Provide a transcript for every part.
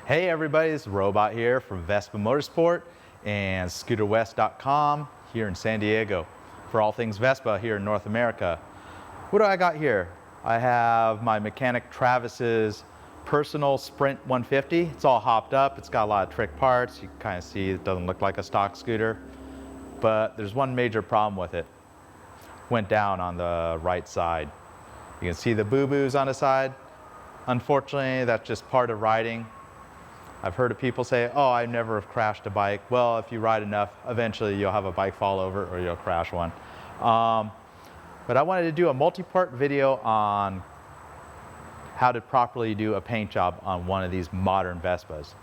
Hey everybody, it's Robot here from Vespa Motorsport and scooterwest.com here in San Diego for all things Vespa here in North America. What do I got here? I have my mechanic Travis's personal Sprint 150. It's all hopped up. It's got a lot of trick parts. You can kind of see it doesn't look like a stock scooter, but there's one major problem with it. Went down on the right side. You can see the boo-boos on the side. Unfortunately, that's just part of riding. I've heard of people say, oh, I never have crashed a bike. Well, if you ride enough, eventually you'll have a bike fall over or you'll crash one. But I wanted to do a multi-part video on how to properly do a paint job on one of these modern Vespas.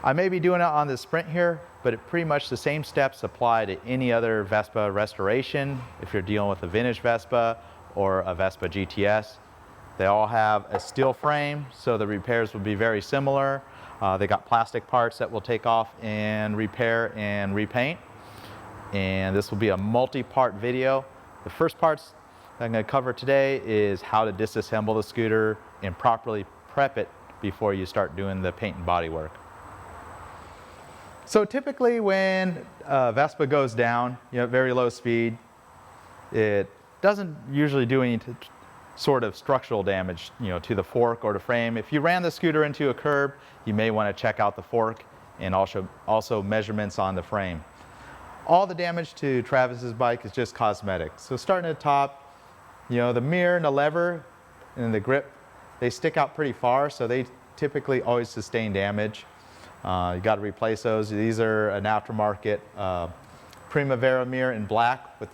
I may be doing it on the Sprint here, but pretty much the same steps apply to any other Vespa restoration. If you're dealing with a vintage Vespa or a Vespa GTS, they all have a steel frame, so the repairs will be very similar. They got plastic parts that we'll take off and repair and repaint. And this will be a multi-part video. The first parts that I'm going to cover today is how to disassemble the scooter and properly prep it before you start doing the paint and body work. So typically when Vespa goes down, at very low speed, it doesn't usually do any sort of structural damage, to the fork or the frame. If you ran the scooter into a curb, you may want to check out the fork and also measurements on the frame. All the damage to Travis's bike is just cosmetic. So starting at the top, the mirror and the lever and the grip, they stick out pretty far, so they typically always sustain damage. You got to replace those. These are an aftermarket Primavera mirror in black with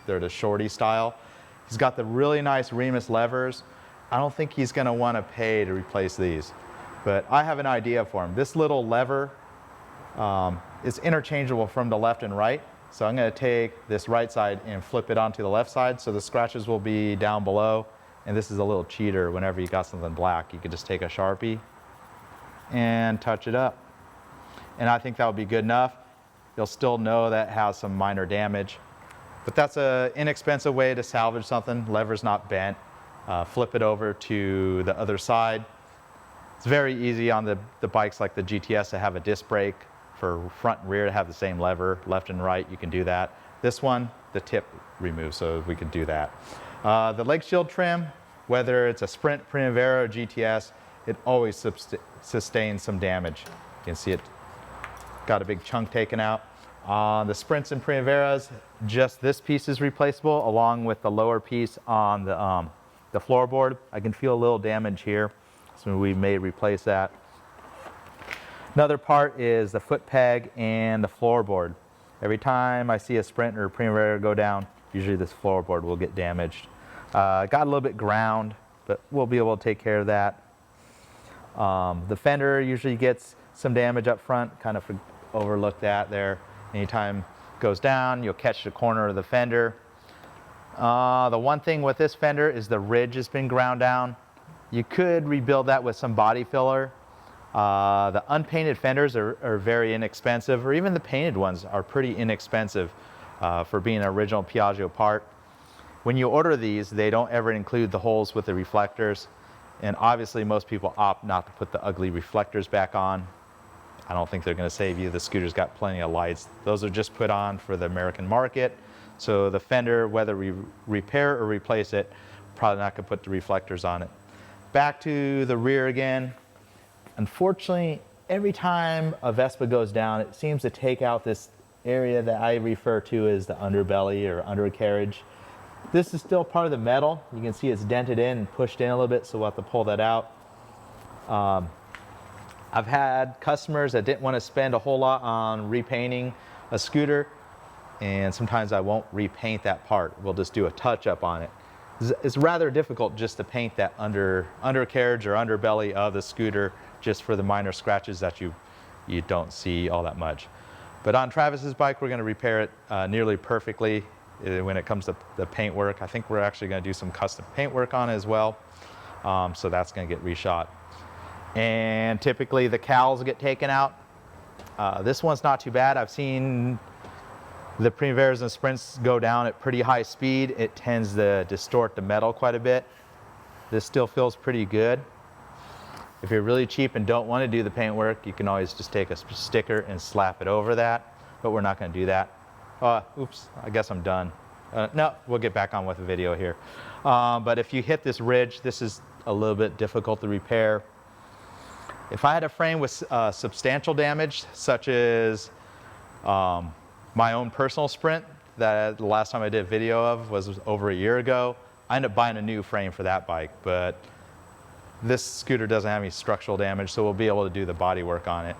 they're the shorty style. He's got the really nice Remus levers. I don't think he's going to want to pay to replace these, but I have an idea for him. This little lever is interchangeable from the left and right. So I'm going to take this right side and flip it onto the left side, so the scratches will be down below. And this is a little cheater. Whenever you got something black, you could just take a Sharpie and touch it up. And I think that would be good enough. You'll still know that it has some minor damage. But that's an inexpensive way to salvage something. Lever's not bent. Flip it over to the other side. It's very easy on the bikes like the GTS to have a disc brake for front and rear to have the same lever, left and right. You can do that. This one, the tip removes, so we can do that. The leg shield trim, whether it's a Sprint, Primavera, or GTS, it always sustains some damage. You can see it got a big chunk taken out. On the Sprints and Primaveras, just this piece is replaceable along with the lower piece on the floorboard. I can feel a little damage here, so we may replace that. Another part is the foot peg and the floorboard. Every time I see a Sprint or a Primavera go down, usually this floorboard will get damaged. Got a little bit ground, but we'll be able to take care of that. The fender usually gets some damage up front, kind of overlook that there. Anytime it goes down, you'll catch the corner of the fender. The one thing with this fender is the ridge has been ground down. You could rebuild that with some body filler. The unpainted fenders are very inexpensive, or even the painted ones are pretty inexpensive for being an original Piaggio part. When you order these, they don't ever include the holes with the reflectors. And obviously most people opt not to put the ugly reflectors back on. I don't think they're going to save you. The scooter's got plenty of lights. Those are just put on for the American market. So the fender, whether we repair or replace it, probably not going to put the reflectors on it. Back to the rear again. Unfortunately, every time a Vespa goes down, it seems to take out this area that I refer to as the underbelly or undercarriage. This is still part of the metal. You can see it's dented in and pushed in a little bit, so we'll have to pull that out. I've had customers that didn't want to spend a whole lot on repainting a scooter, and sometimes I won't repaint that part. We'll just do a touch-up on it. It's rather difficult just to paint that undercarriage or underbelly of the scooter just for the minor scratches that you don't see all that much. But on Travis's bike, we're going to repair it nearly perfectly when it comes to the paint work. I think we're actually going to do some custom paint work on it as well, so that's going to get reshot. And typically the cowls get taken out. This one's not too bad. I've seen the Primaveras and Sprints go down at pretty high speed. It tends to distort the metal quite a bit. This still feels pretty good. If you're really cheap and don't want to do the paint work, you can always just take a sticker and slap it over that, but we're not going to do that. Oops, I guess I'm done. No, we'll get back on with the video here. But if you hit this ridge, this is a little bit difficult to repair. If I had a frame with substantial damage, such as my own personal Sprint, that the last time I did a video of was over a year ago, I ended up buying a new frame for that bike, but this scooter doesn't have any structural damage, so we'll be able to do the body work on it.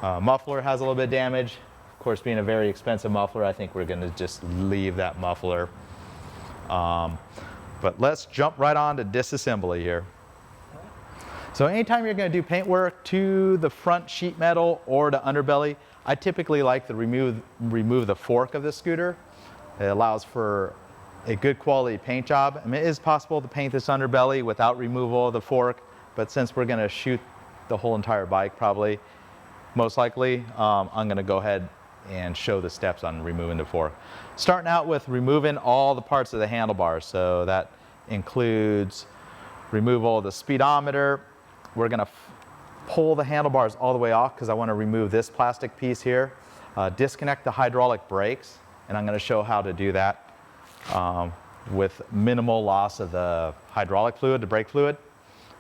Muffler has a little bit of damage. Of course, being a very expensive muffler, I think we're going to just leave that muffler. But let's jump right on to disassembly here. So anytime you're going to do paint work to the front sheet metal or the underbelly, I typically like to remove the fork of the scooter. It allows for a good quality paint job. I mean, it is possible to paint this underbelly without removal of the fork, but since we're going to shoot the whole entire bike probably, most likely, I'm going to go ahead and show the steps on removing the fork. Starting out with removing all the parts of the handlebars. So that includes removal of the speedometer. We're going to pull the handlebars all the way off because I want to remove this plastic piece here. Disconnect the hydraulic brakes, and I'm going to show how to do that with minimal loss of the hydraulic fluid, the brake fluid.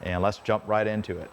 And let's jump right into it.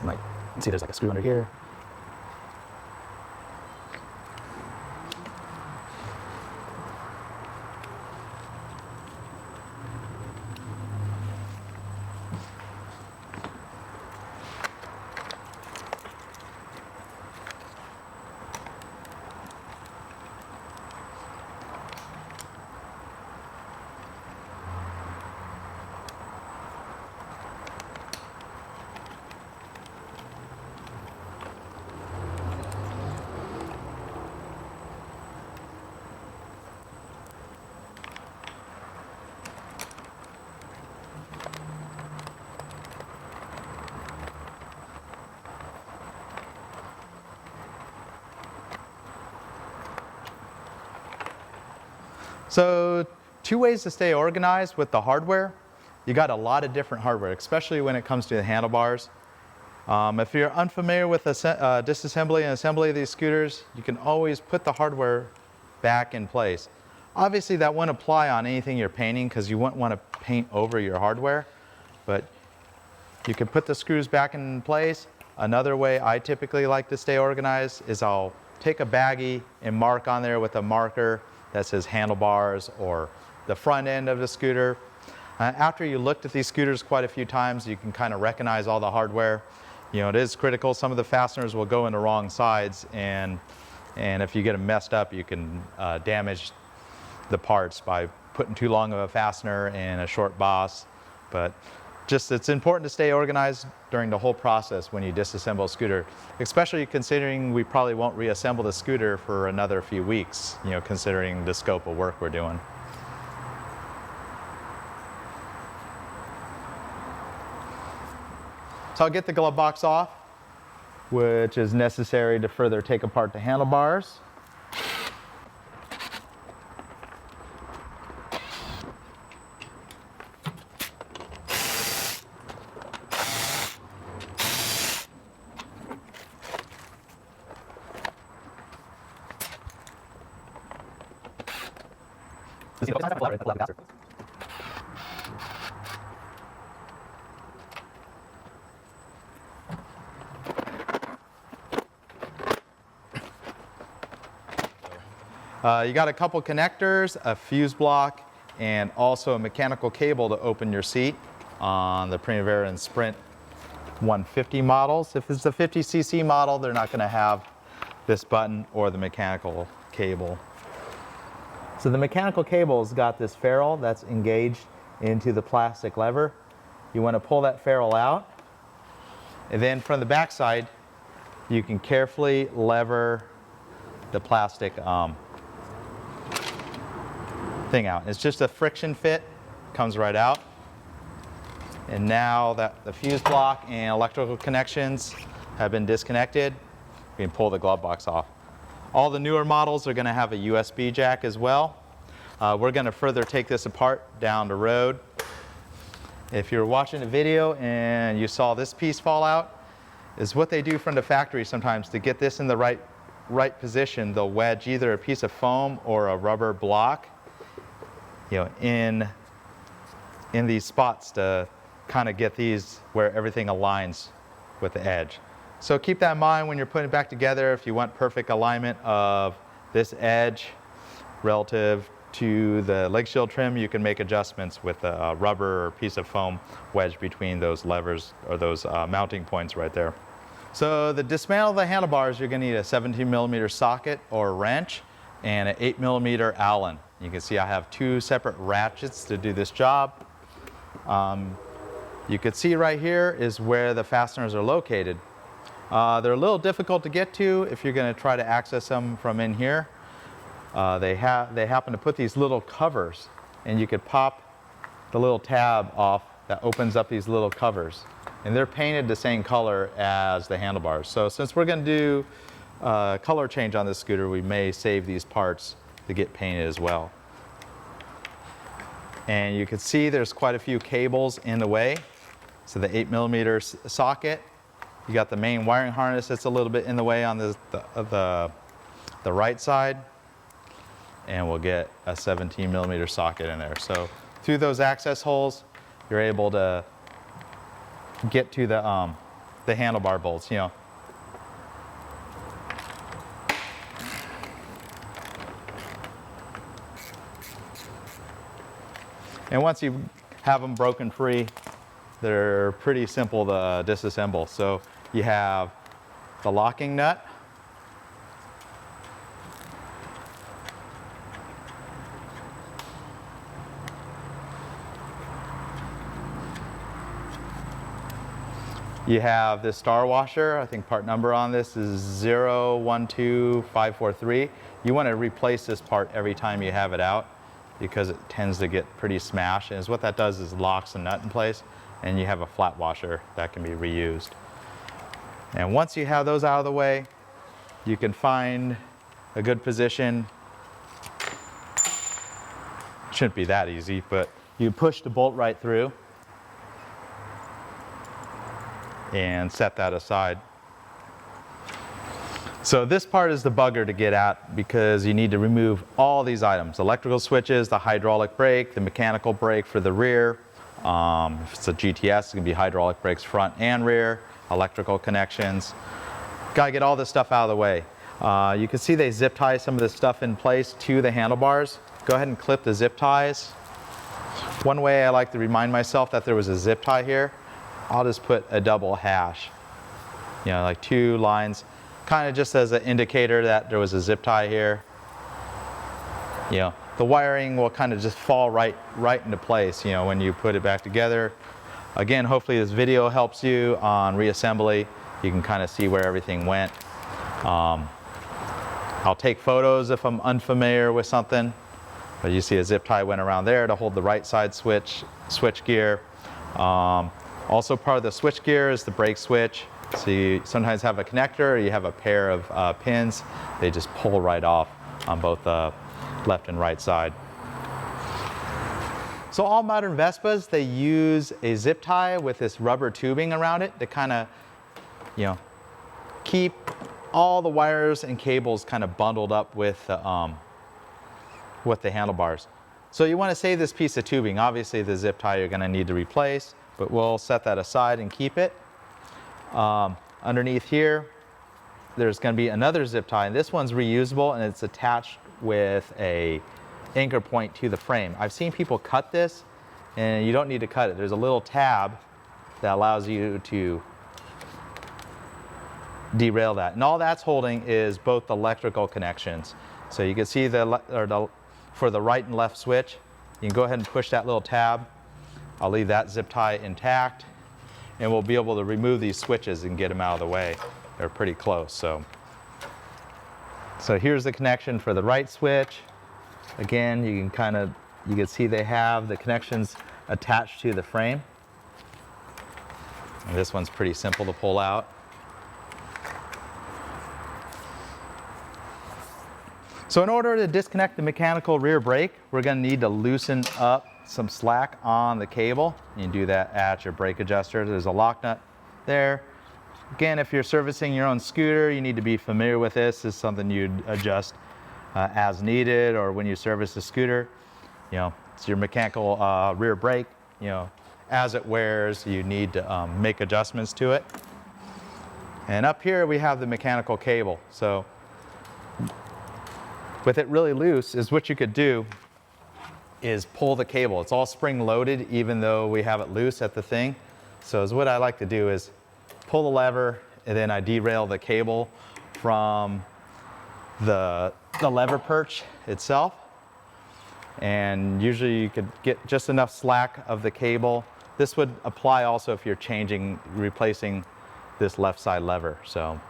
Like, you can see there's like a screw under here. So 2 ways to stay organized with the hardware. You got a lot of different hardware, especially when it comes to the handlebars. If you're unfamiliar with disassembly and assembly of these scooters, you can always put the hardware back in place. Obviously that wouldn't apply on anything you're painting because you wouldn't want to paint over your hardware, but you can put the screws back in place. Another way I typically like to stay organized is I'll take a baggie and mark on there with a marker that says handlebars or the front end of the scooter. After you looked at these scooters quite a few times, you can kind of recognize all the hardware. You know, it is critical. Some of the fasteners will go in the wrong sides, and if you get them messed up, you can damage the parts by putting too long of a fastener in a short boss. But just it's important to stay organized during the whole process when you disassemble a scooter, especially considering we probably won't reassemble the scooter for another few weeks, you know, considering the scope of work we're doing. So I'll get the glove box off, which is necessary to further take apart the handlebars. You got a couple connectors, a fuse block, and also a mechanical cable to open your seat on the Primavera and Sprint 150 models. If it's a 50cc model, they're not going to have this button or the mechanical cable. So the mechanical cable's got this ferrule that's engaged into the plastic lever. You want to pull that ferrule out, and then from the back side, you can carefully lever the plastic thing out. It's just a friction fit, comes right out. And now that the fuse block and electrical connections have been disconnected, we can pull the glove box off. All the newer models are going to have a USB jack as well. We're going to further take this apart down the road. If you're watching a video and you saw this piece fall out, is what they do from the factory sometimes to get this in the right position. They'll wedge either a piece of foam or a rubber block, you know, in these spots to kind of get these where everything aligns with the edge. So keep that in mind when you're putting it back together. If you want perfect alignment of this edge relative to the leg shield trim, you can make adjustments with a rubber or piece of foam wedged between those levers or those mounting points right there. So to dismantle the handlebars, you're going to need a 17mm socket or wrench and an 8mm Allen. You can see I have two separate ratchets to do this job. You can see right here is where the fasteners are located. They're a little difficult to get to if you're going to try to access them from in here. They happen to put these little covers, and you could pop the little tab off that opens up these little covers. And they're painted the same color as the handlebars. So since we're going to do color change on this scooter, we may save these parts to get painted as well. And you can see there's quite a few cables in the way. So the 8mm socket, you got the main wiring harness that's a little bit in the way on the right side, and we'll get a 17mm socket in there. So through those access holes, you're able to get to the handlebar bolts, you know. And once you have them broken free, they're pretty simple to disassemble. So you have the locking nut, you have this star washer. I think part number on this is 012543. You want to replace this part every time you have it out, because it tends to get pretty smashed. And what that does is locks the nut in place, and you have a flat washer that can be reused. And once you have those out of the way, you can find a good position. Shouldn't be that easy, but you push the bolt right through and set that aside. So this part is the bugger to get at, because you need to remove all these items: electrical switches, the hydraulic brake, the mechanical brake for the rear. If it's a GTS, it's going to be hydraulic brakes front and rear, electrical connections. Got to get all this stuff out of the way. You can see they zip tie some of this stuff in place to the handlebars. Go ahead and clip the zip ties. One way I like to remind myself that there was a zip tie here, I'll just put a double hash, you know, like 2 lines, kind of just as an indicator that there was a zip tie here. You know, the wiring will kind of just fall right into place, you know, when you put it back together. Again, hopefully this video helps you on reassembly. You can kind of see where everything went. I'll take photos if I'm unfamiliar with something. But you see a zip tie went around there to hold the right side switch gear. Also part of the switch gear is the brake switch. So you sometimes have a connector or you have a pair of pins. They just pull right off on both the left and right side. So all modern Vespas, they use a zip tie with this rubber tubing around it to kind of, keep all the wires and cables kind of bundled up with the handlebars. So you want to save this piece of tubing. Obviously the zip tie you're going to need to replace, but we'll set that aside and keep it. Underneath here, there's going to be another zip tie, and this one's reusable and it's attached with a anchor point to the frame. I've seen people cut this, and you don't need to cut it. There's a little tab that allows you to derail that. And all that's holding is both electrical connections. So you can see for the right and left switch, you can go ahead and push that little tab. I'll leave that zip tie intact, and we'll be able to remove these switches and get them out of the way. They're pretty close. So here's the connection for the right switch. Again, you can see they have the connections attached to the frame. And this one's pretty simple to pull out. So in order to disconnect the mechanical rear brake, we're going to need to loosen up some slack on the cable. You can do that at your brake adjuster. There's a lock nut there. Again, if you're servicing your own scooter, you need to be familiar with this. This is something you'd adjust as needed, or when you service the scooter. It's your mechanical rear brake. As it wears, you need to make adjustments to it. And up here we have the mechanical cable. So with it really loose, is what you could do is pull the cable. It's all spring loaded, even though we have it loose at the thing. So what I like to do is pull the lever, and then I derail the cable from the lever perch itself. And usually you could get just enough slack of the cable. This would apply also if you're replacing this left side lever. So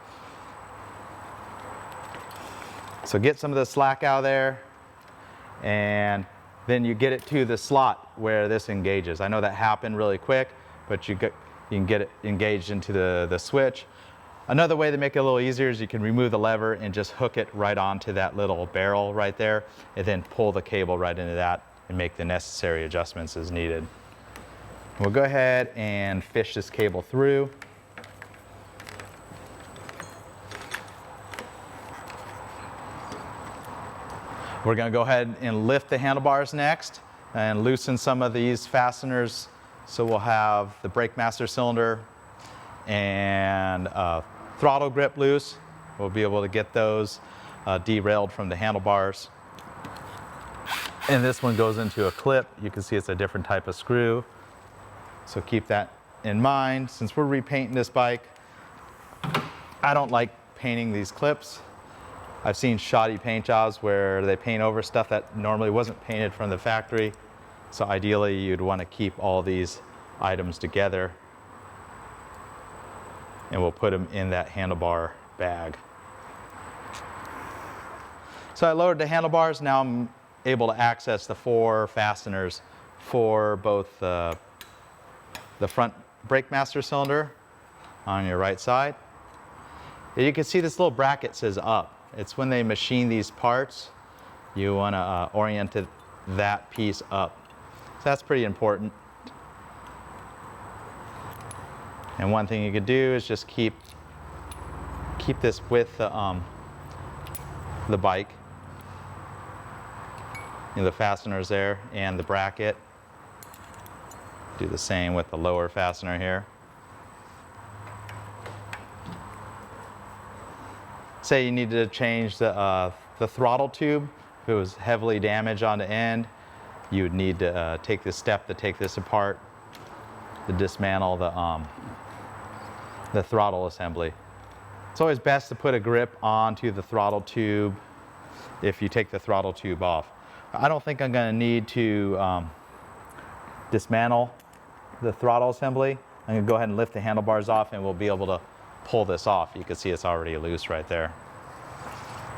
get some of the slack out of there, and then you get it to the slot where this engages. I know that happened really quick, but you can get it engaged into the switch. Another way to make it a little easier is you can remove the lever and just hook it right onto that little barrel right there, and then pull the cable right into that and make the necessary adjustments as needed. We'll go ahead and fish this cable through. We're going to go ahead and lift the handlebars next and loosen some of these fasteners. So we'll have the brake master cylinder and throttle grip loose. We'll be able to get those derailed from the handlebars. And this one goes into a clip. You can see it's a different type of screw. So keep that in mind. Since we're repainting this bike, I don't like painting these clips. I've seen shoddy paint jobs where they paint over stuff that normally wasn't painted from the factory. So ideally you'd want to keep all these items together, and we'll put them in that handlebar bag. So I lowered the handlebars. Now I'm able to access the 4 fasteners for both the front brake master cylinder on your right side. You can see this little bracket says up. It's when they machine these parts, you want to orient that piece up. So that's pretty important. And one thing you could do is just keep this with the bike. The fasteners there and the bracket. Do the same with the lower fastener here. Say you needed to change the throttle tube. If it was heavily damaged on the end, you would need to take this step to take this apart to dismantle the throttle assembly. It's always best to put a grip onto the throttle tube if you take the throttle tube off. I don't think I'm going to need to dismantle the throttle assembly. I'm going to go ahead and lift the handlebars off and we'll be able to pull this off. You can see it's already loose right there.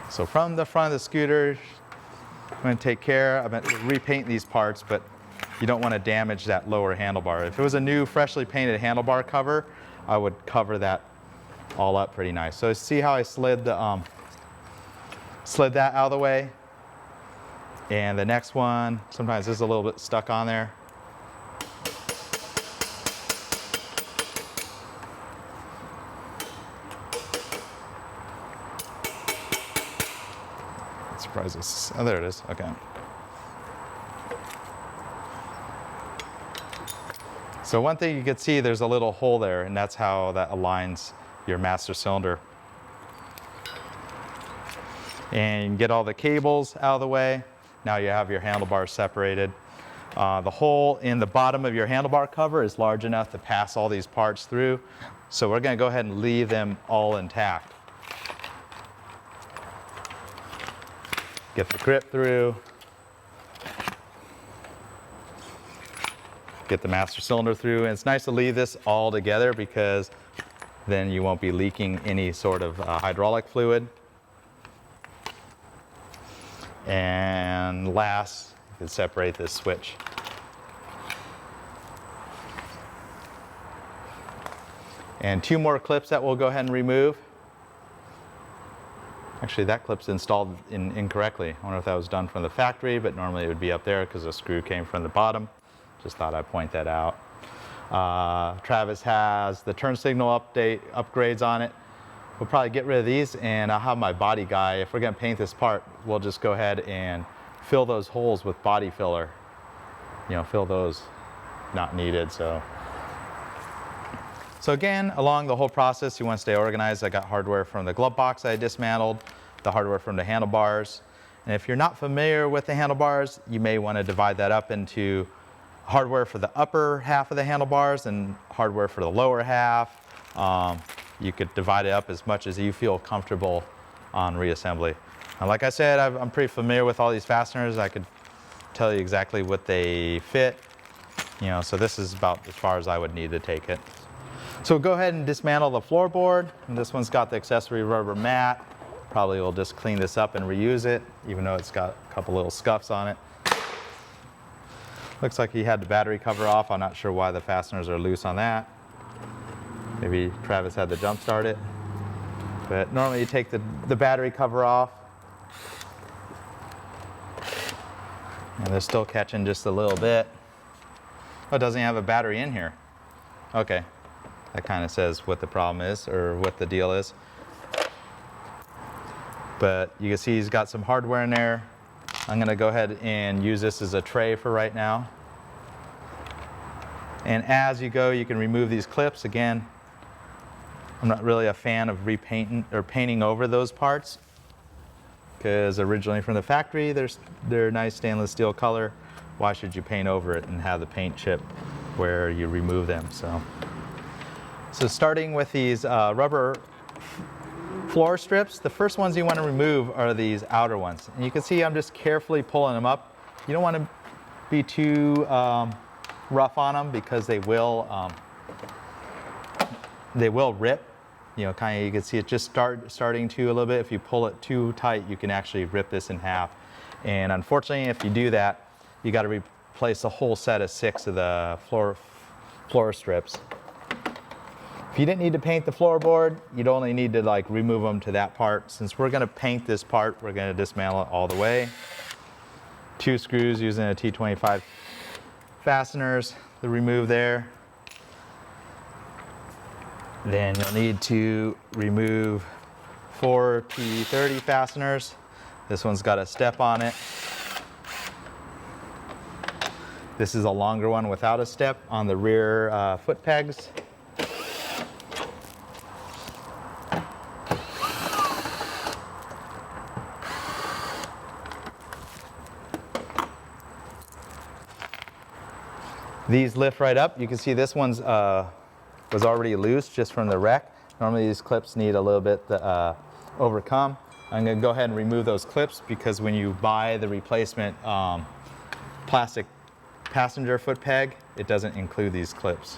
So from the front of the scooter, I'm going to take care. I'm going to repaint these parts, but you don't want to damage that lower handlebar. If it was a new, freshly painted handlebar cover, I would cover that all up pretty nice. So see how I slid that out of the way? And the next one, sometimes this is a little bit stuck on there. Surprise this. Oh, there it is. Okay. So one thing you can see, there's a little hole there, and that's how that aligns your master cylinder. And you can get all the cables out of the way. Now you have your handlebars separated. The hole in the bottom of your handlebar cover is large enough to pass all these parts through. So we're going to go ahead and leave them all intact. Get the grip through. Get the master cylinder through. And it's nice to leave this all together because then you won't be leaking any sort of hydraulic fluid. And last, you can separate this switch. And two more clips that we'll go ahead and remove. Actually, that clip's installed incorrectly. I wonder if that was done from the factory, but normally it would be up there because the screw came from the bottom. Just thought I'd point that out. Travis has the turn signal upgrades on it. We'll probably get rid of these, and I'll have my body guy, if we're gonna paint this part, we'll just go ahead and fill those holes with body filler. You know, fill those, not needed, so. So again, along the whole process, you wanna stay organized. I got hardware from the glove box I dismantled, the hardware from the handlebars. And if you're not familiar with the handlebars, you may wanna divide that up into hardware for the upper half of the handlebars and hardware for the lower half. You could divide it up as much as you feel comfortable on reassembly. And like I said, I'm pretty familiar with all these fasteners. I could tell you exactly what they fit. You know, so this is about as far as I would need to take it. So we'll go ahead and dismantle the floorboard. And this one's got the accessory rubber mat. Probably we'll just clean this up and reuse it, even though it's got a couple little scuffs on it. Looks like he had the battery cover off. I'm not sure why the fasteners are loose on that. Maybe Travis had to jump start it. But normally you take the battery cover off. And they're still catching just a little bit. Oh, it doesn't have a battery in here. Okay, that kind of says what the problem is or what the deal is. But you can see he's got some hardware in there. I'm gonna go ahead and use this as a tray for right now. And as you go, you can remove these clips. Again, I'm not really a fan of repainting or painting over those parts because originally from the factory, they're nice stainless steel color. Why should you paint over it and have the paint chip where you remove them? So starting with these rubber floor strips, the first ones you want to remove are these outer ones. And you can see I'm just carefully pulling them up. You don't want to be too rough on them because they will rip. You know, kind of, you can see it just starting to a little bit. If you pull it too tight, you can actually rip this in half. And unfortunately, if you do that, you got to replace a whole set of 6 of the floor strips. If you didn't need to paint the floorboard, you'd only need to like remove them to that part. Since we're going to paint this part, we're going to dismantle it all the way. 2 screws using a T25 fasteners to remove there. Then you'll need to remove 4 T30 fasteners. This one's got a step on it. This is a longer one without a step on the rear foot pegs. These lift right up. You can see this one's was already loose just from the wreck. Normally these clips need a little bit to overcome. I'm going to go ahead and remove those clips because when you buy the replacement plastic passenger foot peg, it doesn't include these clips.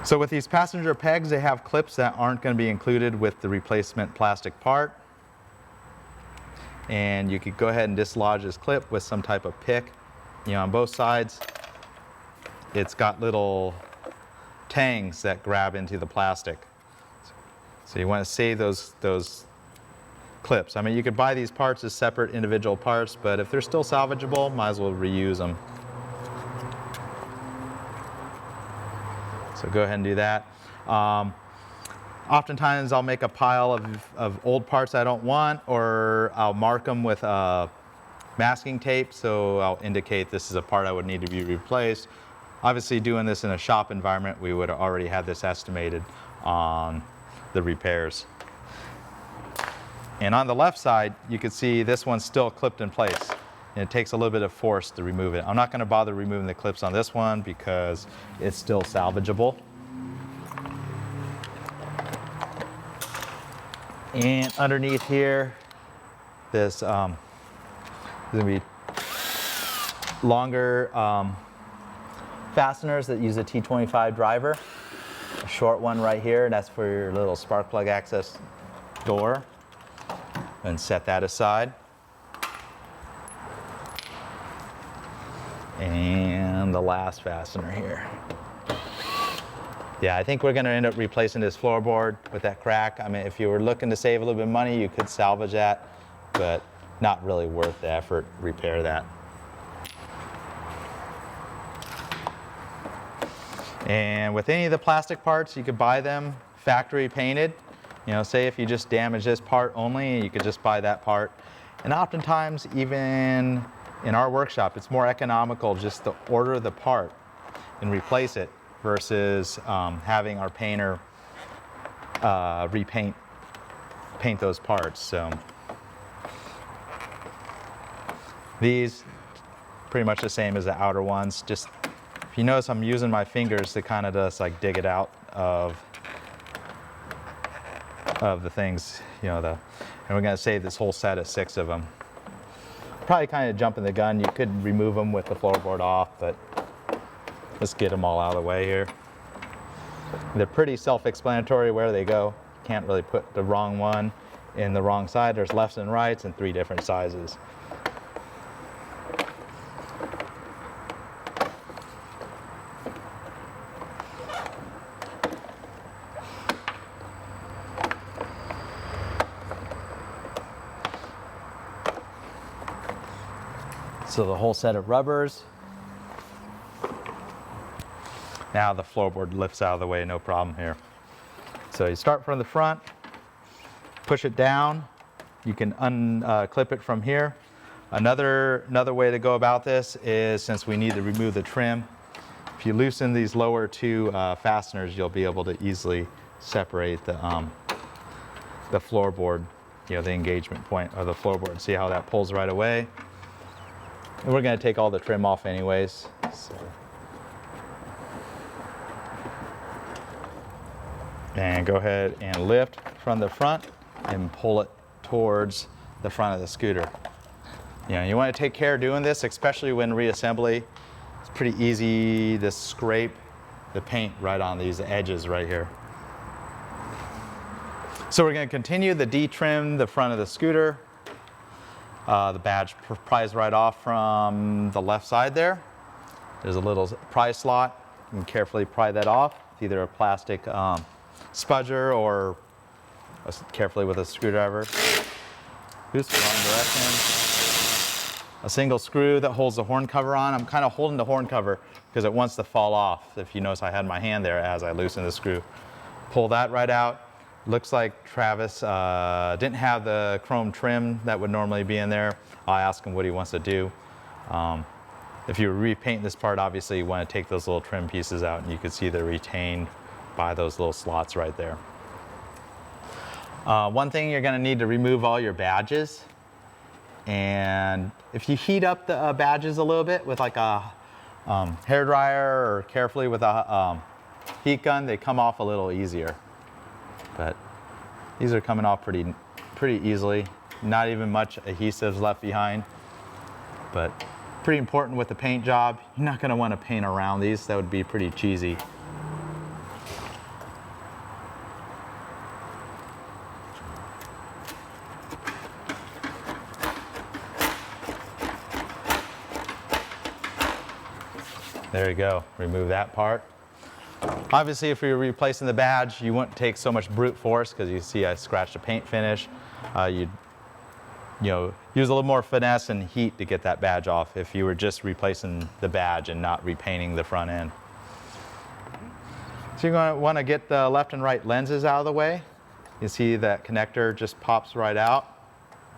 So with these passenger pegs, they have clips that aren't going to be included with the replacement plastic part. And you could go ahead and dislodge this clip with some type of pick. You know, on both sides, it's got little tangs that grab into the plastic. So you want to save those clips. I mean, you could buy these parts as separate individual parts, but if they're still salvageable, might as well reuse them. So go ahead and do that. Oftentimes I'll make a pile of old parts I don't want, or I'll mark them with masking tape, so I'll indicate this is a part I would need to be replaced. Obviously, doing this in a shop environment, we would already have this estimated on the repairs. And on the left side, you can see this one's still clipped in place. And it takes a little bit of force to remove it. I'm not going to bother removing the clips on this one because it's still salvageable. And underneath here, this is going to be longer fasteners that use a T25 driver. A short one right here, that's for your little spark plug access door. And set that aside. And the last fastener here. Yeah, I think we're going to end up replacing this floorboard with that crack. I mean, if you were looking to save a little bit of money, you could salvage that, but not really worth the effort to repair that. And with any of the plastic parts, you could buy them factory painted. You know, say if you just damage this part only, you could just buy that part. And oftentimes, even in our workshop, it's more economical just to order the part and replace it versus having our painter paint those parts. So these, pretty much the same as the outer ones. Just, if you notice, I'm using my fingers to kind of just like dig it out of the things, you know, and we're going to save this whole set of 6 of them. Probably kind of jumping the gun. You could remove them with the floorboard off, but let's get them all out of the way here. They're pretty self-explanatory where they go. Can't really put the wrong one in the wrong side. There's lefts and rights and 3 different sizes. So the whole set of rubbers. Now the floorboard lifts out of the way, no problem here. So you start from the front, push it down. You can unclip it from here. Another way to go about this is, since we need to remove the trim, if you loosen these lower 2 fasteners, you'll be able to easily separate the floorboard, you know, the engagement point of the floorboard. See how that pulls right away? And we're going to take all the trim off anyways. So. And go ahead and lift from the front and pull it towards the front of the scooter. You know, you want to take care of doing this, especially when reassembly. It's pretty easy to scrape the paint right on these edges right here. So we're going to continue to de-trim the front of the scooter. The badge pries right off from the left side there. There's a little pry slot. You can carefully pry that off with either a plastic spudger or carefully with a screwdriver. Oops, wrong direction. A single screw that holds the horn cover on. I'm kind of holding the horn cover because it wants to fall off. If you notice, I had my hand there as I loosened the screw. Pull that right out. Looks like Travis didn't have the chrome trim that would normally be in there. I'll ask him what he wants to do. If you repaint this part, obviously you want to take those little trim pieces out, and you can see they're retained by those little slots right there. One thing, you're going to need to remove all your badges. And if you heat up the badges a little bit with like a hairdryer or carefully with a heat gun, they come off a little easier. But these are coming off pretty easily. Not even much adhesives left behind. But Pretty important with the paint job. You're not going to want to paint around these. That would be pretty cheesy. There you go, remove that part. Obviously, if you're replacing the badge, you wouldn't take so much brute force, because you see I scratched the paint finish. You'd use a little more finesse and heat to get that badge off if you were just replacing the badge and not repainting the front end. So you're going to want to get the left and right lenses out of the way. You see that connector just pops right out.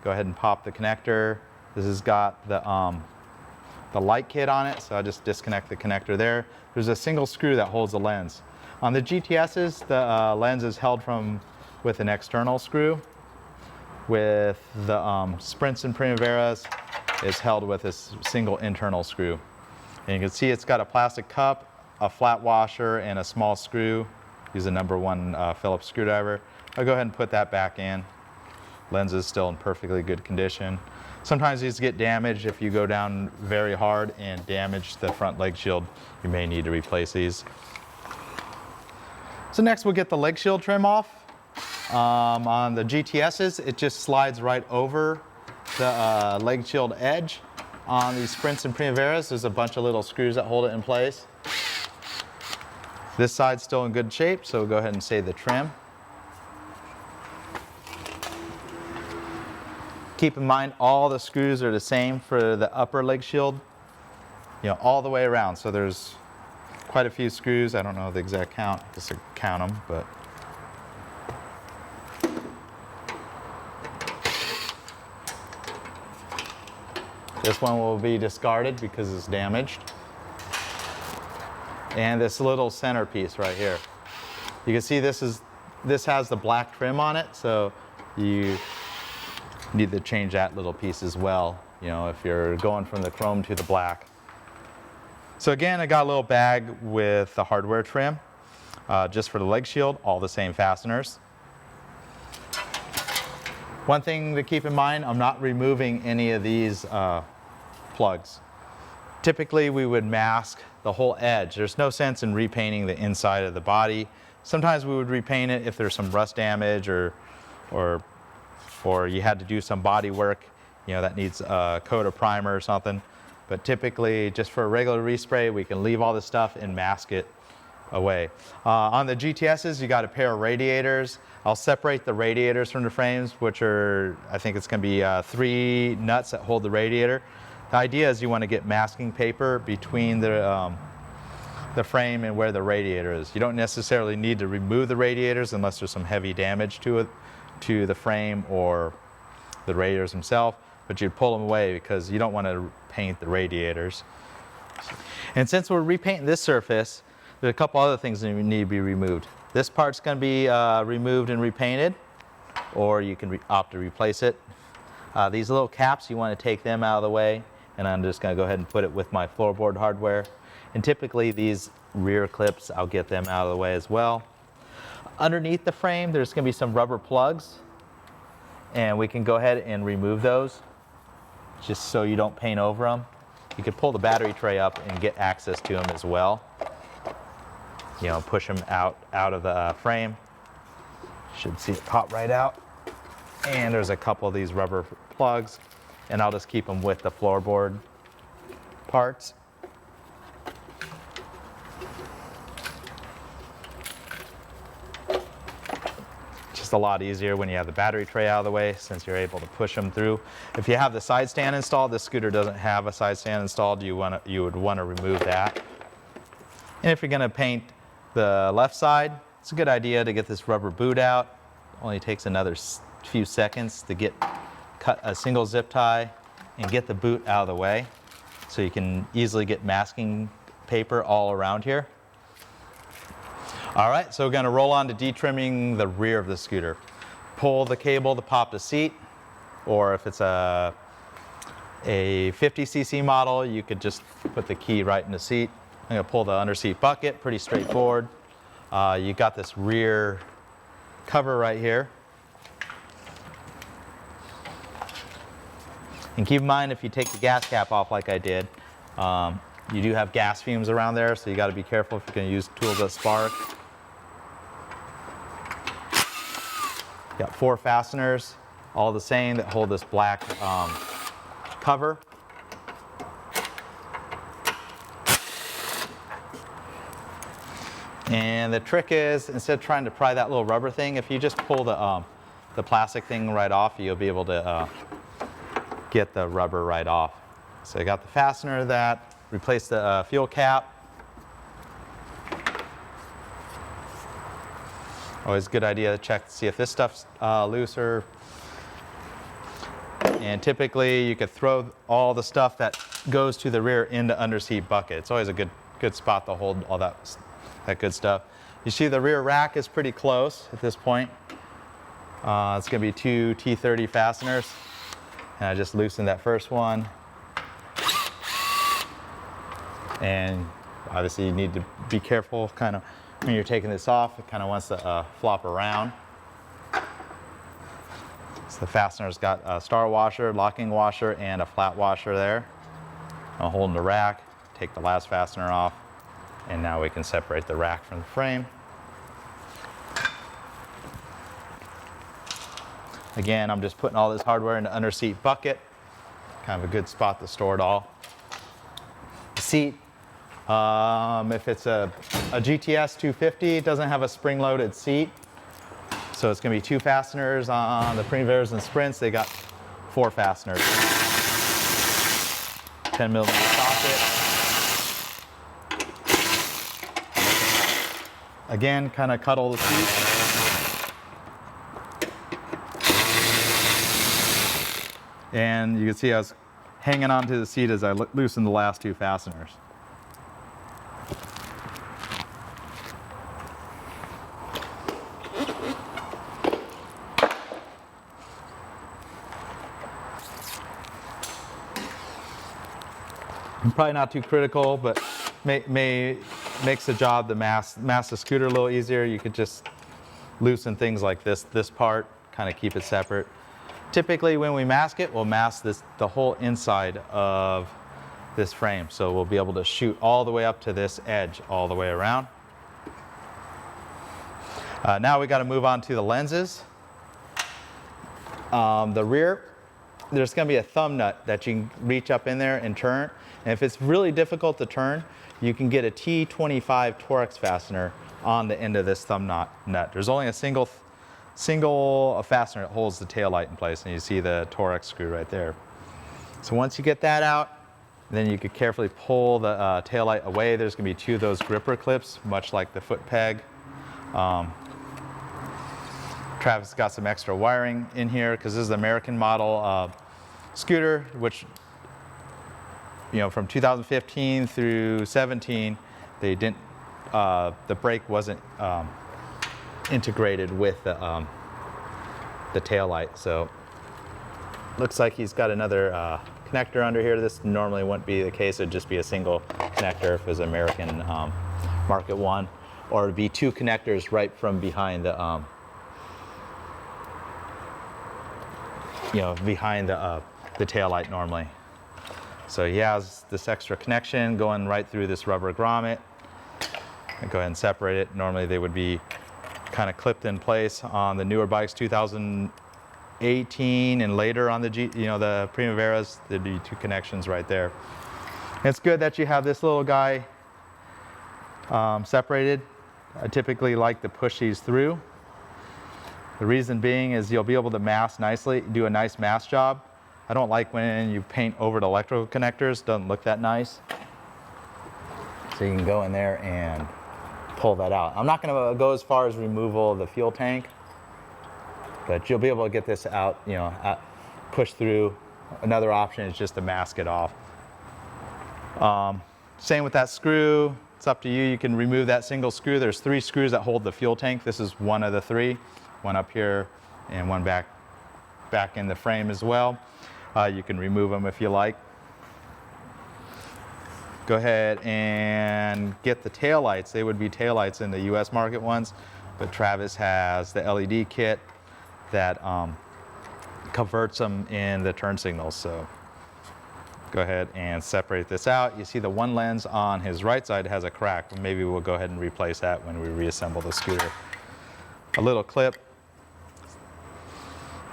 Go ahead and pop the connector. This has got the light kit on it, so I just disconnect the connector there. There's a single screw that holds the lens. On the GTSs, the lens is held with an external screw. With the Sprints and Primaveras, it's held with this single internal screw. And you can see it's got a plastic cup, a flat washer, and a small screw. Use a number 1 Phillips screwdriver. I'll go ahead and put that back in. Lens is still in perfectly good condition. Sometimes these get damaged. If you go down very hard and damage the front leg shield, you may need to replace these. So next we'll get the leg shield trim off. On the GTSs, it just slides right over the leg shield edge. On these Sprints and Primaveras, there's a bunch of little screws that hold it in place. This side's still in good shape, so we'll go ahead and save the trim. Keep in mind, all the screws are the same for the upper leg shield, all the way around. So there's quite a few screws. I don't know the exact count, just to count them, but. This one will be discarded because it's damaged. And this little centerpiece right here. You can see this has the black trim on it, so you need to change that little piece as well, if you're going from the chrome to the black. So again, I got a little bag with the hardware trim, just for the leg shield, all the same fasteners. One thing to keep in mind, I'm not removing any of these plugs. Typically, we would mask the whole edge. There's no sense in repainting the inside of the body. Sometimes we would repaint it if there's some rust damage or you had to do some body work, that needs a coat of primer or something. But typically, just for a regular respray, we can leave all this stuff and mask it away. On the GTSs, you got a pair of radiators. I'll separate the radiators from the frames, which are, I think it's going to be 3 nuts that hold the radiator. The idea is you want to get masking paper between the frame and where the radiator is. You don't necessarily need to remove the radiators unless there's some heavy damage to it, to the frame or the radiators themselves, but you'd pull them away because you don't want to paint the radiators. And since we're repainting this surface, there's a couple other things that need to be removed. This part's going to be removed and repainted, or you can opt to replace it. These little caps, you want to take them out of the way, and I'm just going to go ahead and put it with my floorboard hardware. And typically these rear clips, I'll get them out of the way as well. Underneath the frame, there's going to be some rubber plugs, and we can go ahead and remove those just so you don't paint over them. You could pull the battery tray up and get access to them as well. Push them out of the frame. Should see it pop right out. And there's a couple of these rubber plugs, and I'll just keep them with the floorboard parts. Just a lot easier when you have the battery tray out of the way, since you're able to push them through. If you have the side stand installed, this scooter doesn't have a side stand installed, you would want to remove that. And if you're going to paint the left side, it's a good idea to get this rubber boot out. Only takes another few seconds to cut a single zip tie and get the boot out of the way, so you can easily get masking paper all around here. All right, so we're going to roll on to detrimming the rear of the scooter. Pull the cable to pop the seat, or if it's a 50cc model, you could just put the key right in the seat. I'm going to pull the underseat bucket, pretty straightforward. You got this rear cover right here. And keep in mind, if you take the gas cap off like I did, You do have gas fumes around there, so you got to be careful if you're going to use tools that spark. Got 4 fasteners, all the same, that hold this black cover. And the trick is, instead of trying to pry that little rubber thing, if you just pull the plastic thing right off, you'll be able to get the rubber right off. So I got the fastener of that, replace the fuel cap. Always a good idea to check to see if this stuff's looser. And typically you could throw all the stuff that goes to the rear into underseat bucket. It's always a good spot to hold all that good stuff. You see the rear rack is pretty close at this point. It's going to be 2 T30 fasteners. And I just loosened that first one. And obviously you need to be careful kind of when you're taking this off. It kind of wants to flop around. So the fastener's got a star washer, locking washer, and a flat washer there. I'm holding the rack, take the last fastener off, and now we can separate the rack from the frame. Again, I'm just putting all this hardware in the underseat bucket. Kind of a good spot to store it all. The seat, if it's a GTS 250, it doesn't have a spring-loaded seat. So it's going to be 2 fasteners on the Primaveras and Sprints. They got 4 fasteners. 10mm socket. Again, kind of cuddle the seat. And you can see I was hanging onto the seat as I loosened the last 2 fasteners. Probably not too critical, but makes the job to mask the scooter a little easier. You could just loosen things like this part, kind of keep it separate. Typically when we mask it, we'll mask the whole inside of this frame. So we'll be able to shoot all the way up to this edge, all the way around. Now we got to move on to the lenses. The rear, there's going to be a thumb nut that you can reach up in there and turn. And if it's really difficult to turn, you can get a T25 Torx fastener on the end of this thumb nut. There's only a single fastener that holds the taillight in place, and you see the Torx screw right there. So once you get that out, then you could carefully pull the taillight away. There's going to be 2 of those gripper clips, much like the foot peg. Travis got some extra wiring in here because this is an American model scooter, which, you know, from 2015 through 17, they didn't. The brake wasn't integrated with the taillight. So looks like he's got another connector under here. This normally wouldn't be the case. It'd just be a single connector if it was American Market 1, or it'd be 2 connectors right from behind the behind the taillight normally. So he has this extra connection going right through this rubber grommet. I'll go ahead and separate it. Normally they would be kind of clipped in place on the newer bikes, 2018 and later on the the Primaveras. There'd be 2 connections right there. It's good that you have this little guy separated. I typically like to push these through. The reason being is you'll be able to mask nicely, do a nice mask job. I don't like when you paint over the electrical connectors, doesn't look that nice. So you can go in there and pull that out. I'm not going to go as far as removal of the fuel tank, but you'll be able to get this out, push through. Another option is just to mask it off. Same with that screw. It's up to you. You can remove that single screw. There's 3 screws that hold the fuel tank. This is one of the 3. One up here and one back in the frame as well. You can remove them if you like. Go ahead and get the taillights. They would be taillights in the US market ones, but Travis has the LED kit that converts them in the turn signals. So go ahead and separate this out. You see the one lens on his right side has a crack, but maybe we'll go ahead and replace that when we reassemble the scooter. A little clip.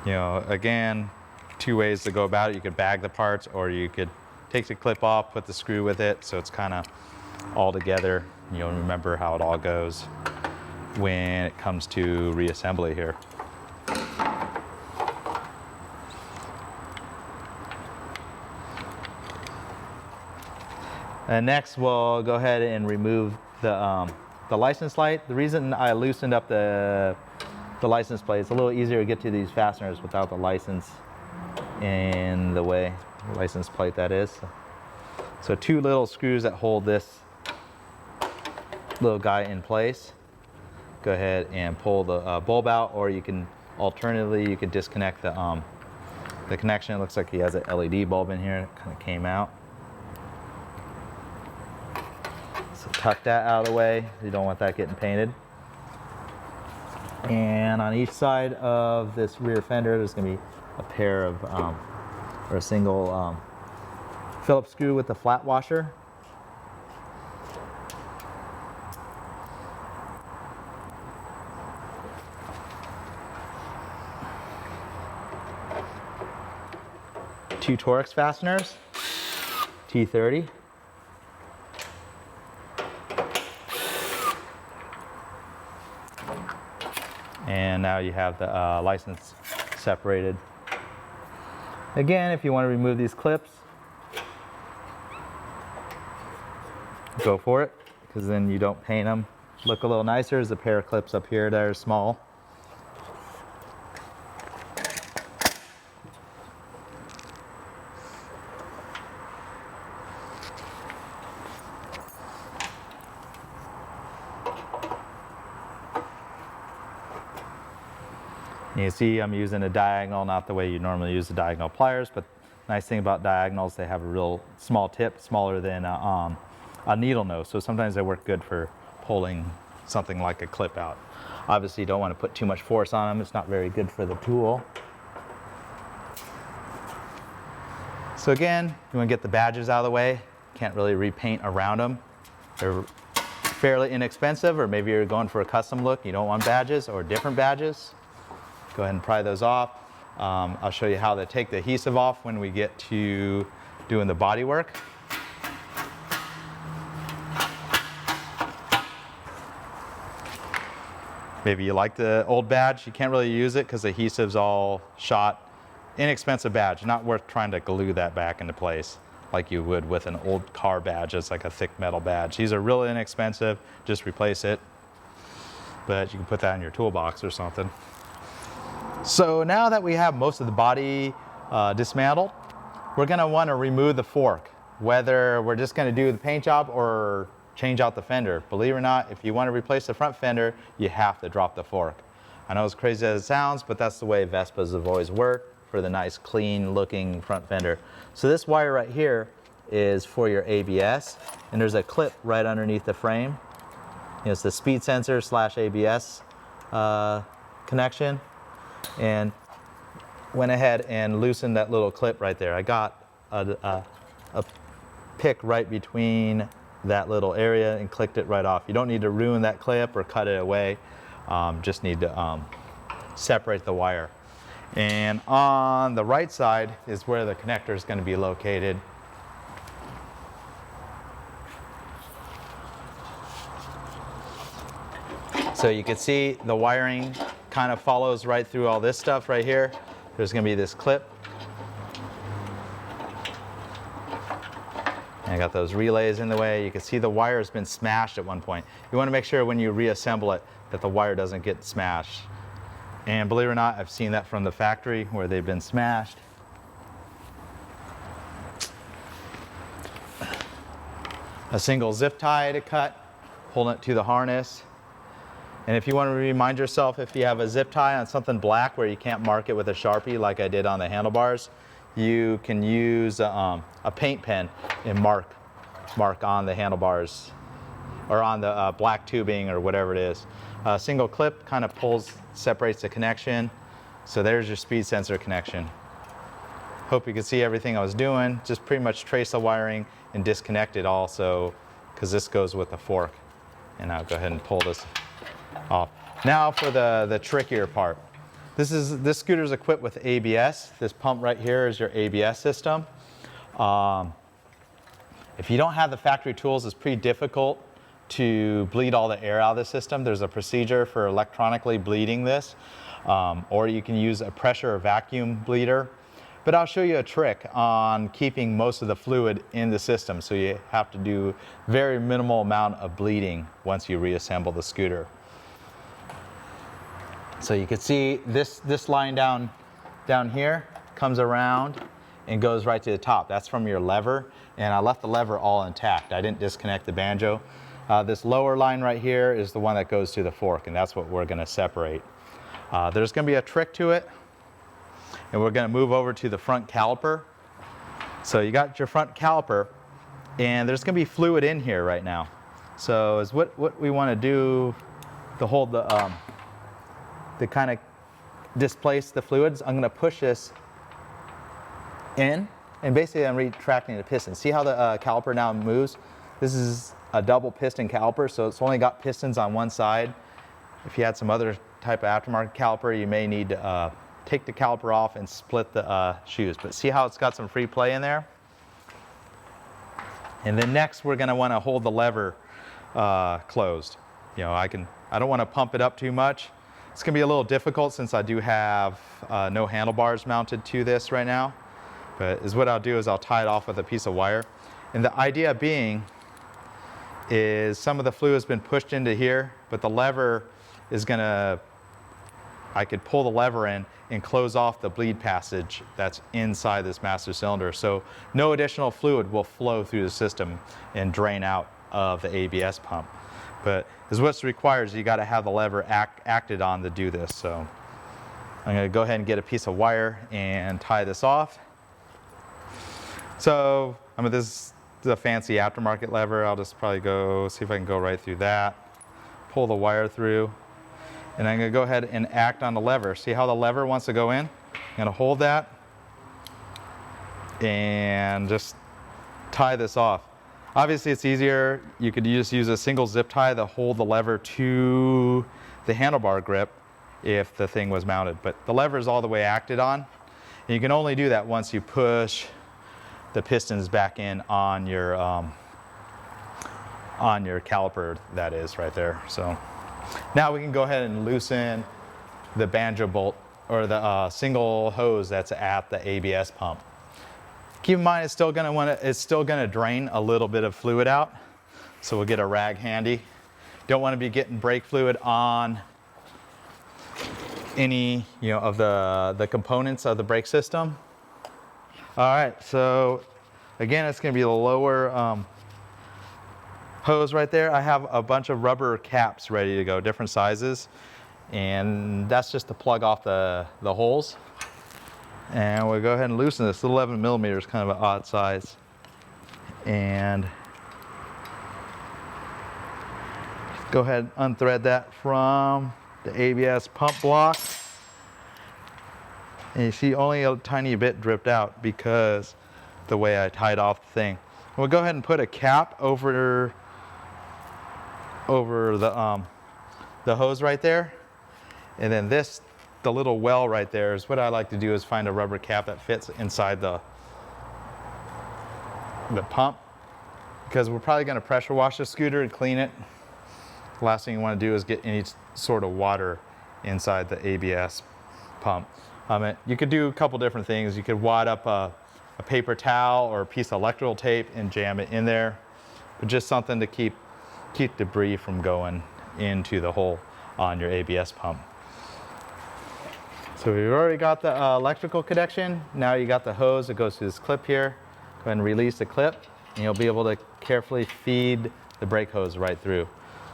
You know, again, two ways to go about it. You could bag the parts, or you could take the clip off, put the screw with it, so it's kind of all together. You'll remember how it all goes when it comes to reassembly here. And next, we'll go ahead and remove the license light. The reason I loosened up the license plate, it's a little easier to get to these fasteners without the license in the way, license plate that is. So two little screws that hold this little guy in place. Go ahead and pull the bulb out, or you can, alternatively, you could disconnect the connection. It looks like he has an LED bulb in here. It kind of came out. So tuck that out of the way. You don't want that getting painted. And on each side of this rear fender, there's going to be a pair of, or a single Phillips screw with the flat washer. Two Torx fasteners, T30. And now you have the license separated. Again, if you want to remove these clips, go for it, because then you don't paint them. Look a little nicer. There's a pair of clips up here that are small. You see I'm using a diagonal, not the way you normally use the diagonal pliers, but nice thing about diagonals, they have a real small tip, smaller than a needle nose, so sometimes they work good for pulling something like a clip out. Obviously you don't want to put too much force on them, it's not very good for the tool. So again, you want to get the badges out of the way, can't really repaint around them. They're fairly inexpensive, or maybe you're going for a custom look, you don't want badges or different badges. Go ahead and pry those off. I'll show you how to take the adhesive off when we get to doing the body work. Maybe you like the old badge, you can't really use it because the adhesive's all shot. Inexpensive badge, not worth trying to glue that back into place like you would with an old car badge. It's like a thick metal badge. These are really inexpensive, just replace it. But you can put that in your toolbox or something. So now that we have most of the body dismantled, we're going to want to remove the fork, whether we're just going to do the paint job or change out the fender. Believe it or not, if you want to replace the front fender, you have to drop the fork. I know as crazy as it sounds, but that's the way Vespas have always worked for the nice clean looking front fender. So this wire right here is for your ABS, and there's a clip right underneath the frame. It's the speed sensor / ABS connection. And went ahead and loosened that little clip right there. I got a pick right between that little area and clicked it right off. You don't need to ruin that clip or cut it away. Just need to separate the wire. And on the right side is where the connector is going to be located. So you can see the wiring kind of follows right through all this stuff right here. There's going to be this clip. And I got those relays in the way. You can see the wire has been smashed at one point. You want to make sure when you reassemble it that the wire doesn't get smashed. And believe it or not, I've seen that from the factory where they've been smashed. A single zip tie to cut, holding it to the harness. And if you want to remind yourself, if you have a zip tie on something black where you can't mark it with a Sharpie like I did on the handlebars, you can use a paint pen and mark on the handlebars or on the black tubing or whatever it is. A single clip kind of separates the connection. So there's your speed sensor connection. Hope you can see everything I was doing. Just pretty much trace the wiring and disconnect it also, because this goes with the fork. And I'll go ahead and pull this off. Now for the trickier part. This scooter is equipped with ABS. This pump right here is your ABS system. If you don't have the factory tools, it's pretty difficult to bleed all the air out of the system. There's a procedure for electronically bleeding this, or you can use a pressure or vacuum bleeder. But I'll show you a trick on keeping most of the fluid in the system, so you have to do very minimal amount of bleeding once you reassemble the scooter. So you can see this line down here comes around and goes right to the top. That's from your lever, and I left the lever all intact. I didn't disconnect the banjo. This lower line right here is the one that goes to the fork, and that's what we're going to separate. There's going to be a trick to it, and we're going to move over to the front caliper. So you got your front caliper, and there's going to be fluid in here right now. So is what we want to do to hold the kind of displace the fluids. I'm going to push this in, and basically I'm retracting the piston. See how the caliper now moves? This is a double piston caliper, so it's only got pistons on one side. If you had some other type of aftermarket caliper, you may need to take the caliper off and split the shoes. But see how it's got some free play in there? And then next we're going to want to hold the lever closed. You know, I don't want to pump it up too much. It's going to be a little difficult since I do have no handlebars mounted to this right now. But what I'll do is I'll tie it off with a piece of wire. And the idea being is some of the fluid has been pushed into here, but the lever is going to, I could pull the lever in and close off the bleed passage that's inside this master cylinder. So no additional fluid will flow through the system and drain out of the ABS pump. But what's required is you got to have the lever acted on to do this. So I'm going to go ahead and get a piece of wire and tie this off. So this is a fancy aftermarket lever. I'll just probably go see if I can go right through that, pull the wire through, and I'm going to go ahead and act on the lever. See how the lever wants to go in? I'm going to hold that and just tie this off. Obviously it's easier, you could just use a single zip tie to hold the lever to the handlebar grip if the thing was mounted. But the lever is all the way acted on, and you can only do that once you push the pistons back in on your caliper, that is right there. So now we can go ahead and loosen the banjo bolt, or the single hose that's at the ABS pump. Keep in mind it's still gonna drain a little bit of fluid out, so we'll get a rag handy. Don't want to be getting brake fluid on any of the components of the brake system. All right, so again, it's going to be the lower hose right there. I have a bunch of rubber caps ready to go, different sizes, and that's just to plug off the holes. And we'll go ahead and loosen this. 11 millimeters, kind of an odd size. And go ahead and unthread that from the ABS pump block. And you see only a tiny bit dripped out because the way I tied off the thing. We'll go ahead and put a cap over the hose right there. And then the little well right there is what I like to do, is find a rubber cap that fits inside the pump, because we're probably going to pressure wash the scooter and clean it. The last thing you want to do is get any sort of water inside the ABS pump. You could do a couple different things. You could wad up a paper towel or a piece of electrical tape and jam it in there, but just something to keep debris from going into the hole on your ABS pump. So we've already got the electrical connection. Now you got the hose that goes to this clip here. Go ahead and release the clip, and you'll be able to carefully feed the brake hose right through.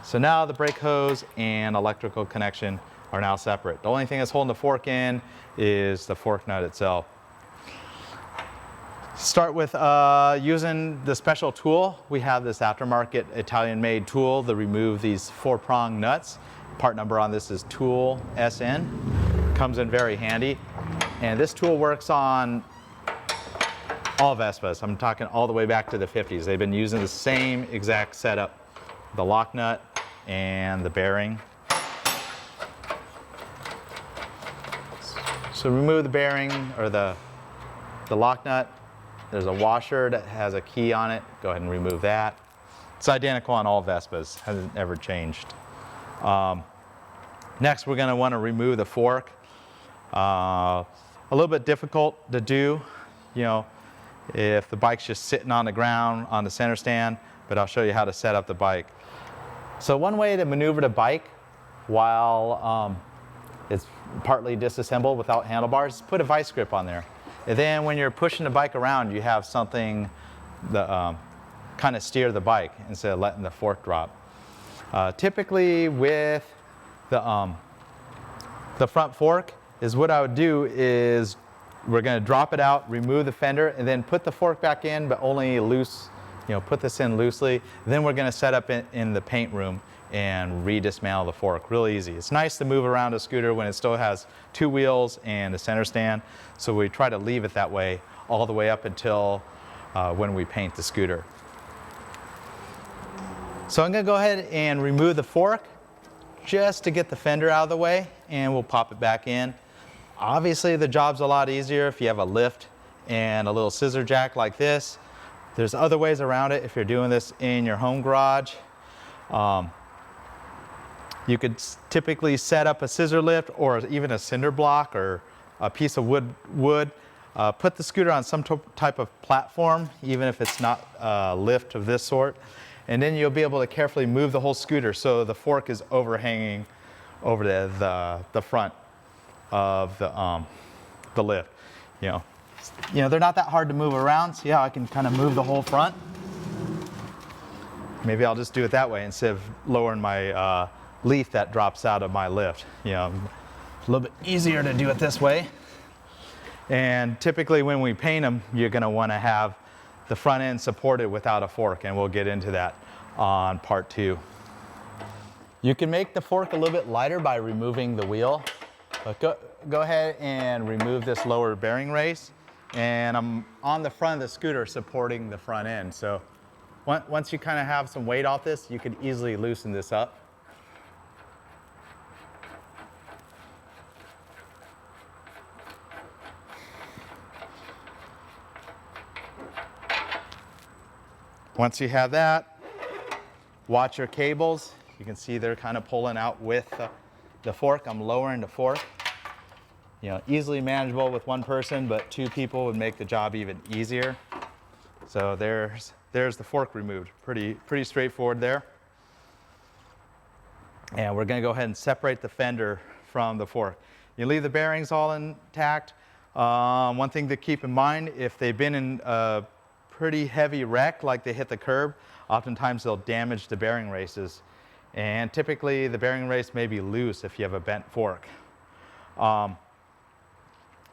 So now the brake hose and electrical connection are now separate. The only thing that's holding the fork in is the fork nut itself. Start with using the special tool. We have this aftermarket Italian-made tool to remove these 4-prong nuts. Part number on this is Tool SN. Comes in very handy. And this tool works on All Vespas. I'm talking all the way back to the 50s. They've been using the same exact setup. The lock nut and the bearing. So remove the bearing or the lock nut. There's a washer that has a key on it. Go ahead and remove that. It's identical on all Vespas, hasn't ever changed. Next, we're going to want to remove the fork. A little bit difficult to do, you know, if the bike's just sitting on the ground on the center stand, but I'll show you how to set up the bike. So one way to maneuver the bike while it's partly disassembled without handlebars is put a vice grip on there. And then when you're pushing the bike around, you have something that kind of steer the bike instead of letting the fork drop. Typically with the front fork is what I would do is we're going to drop it out, remove the fender, and then put the fork back in, but only loose, you know, put this in loosely. Then we're going to set up in the paint room and re-dismantle the fork. Real easy. It's nice to move around a scooter when it still has two wheels and a center stand, so we try to leave it that way all the way up until when we paint the scooter. So I'm going to go ahead and remove the fork just to get the fender out of the way, and we'll pop it back in. Obviously the job's a lot easier if you have a lift and a little scissor jack like this. There's other ways around it if you're doing this in your home garage. You could typically set up a scissor lift or even a cinder block or a piece of wood. Put the scooter on some type of platform, even if it's not a lift of this sort. And then you'll be able to carefully move the whole scooter so the fork is overhanging over the front of the lift. You know, they're not that hard to move around. See how I can kind of move the whole front? Maybe I'll just do it that way instead of lowering my leaf that drops out of my lift. You know, it's a little bit easier to do it this way. And typically when we paint them, you're going to want to have the front end supported without a fork, and we'll get into that on part 2. You can make the fork a little bit lighter by removing the wheel. But go ahead and remove this lower bearing race, and I'm on the front of the scooter supporting the front end. So once you kind of have some weight off this, you can easily loosen this up. Once you have that, watch your cables. You can see they're kind of pulling out with the fork. I'm lowering the fork. You know, easily manageable with one person, but 2 people would make the job even easier. So there's the fork removed. Pretty straightforward there. And we're going to go ahead and separate the fender from the fork. You leave the bearings all intact. One thing to keep in mind, if they've been in a pretty heavy wreck, like they hit the curb, oftentimes they'll damage the bearing races. And typically the bearing race may be loose if you have a bent fork.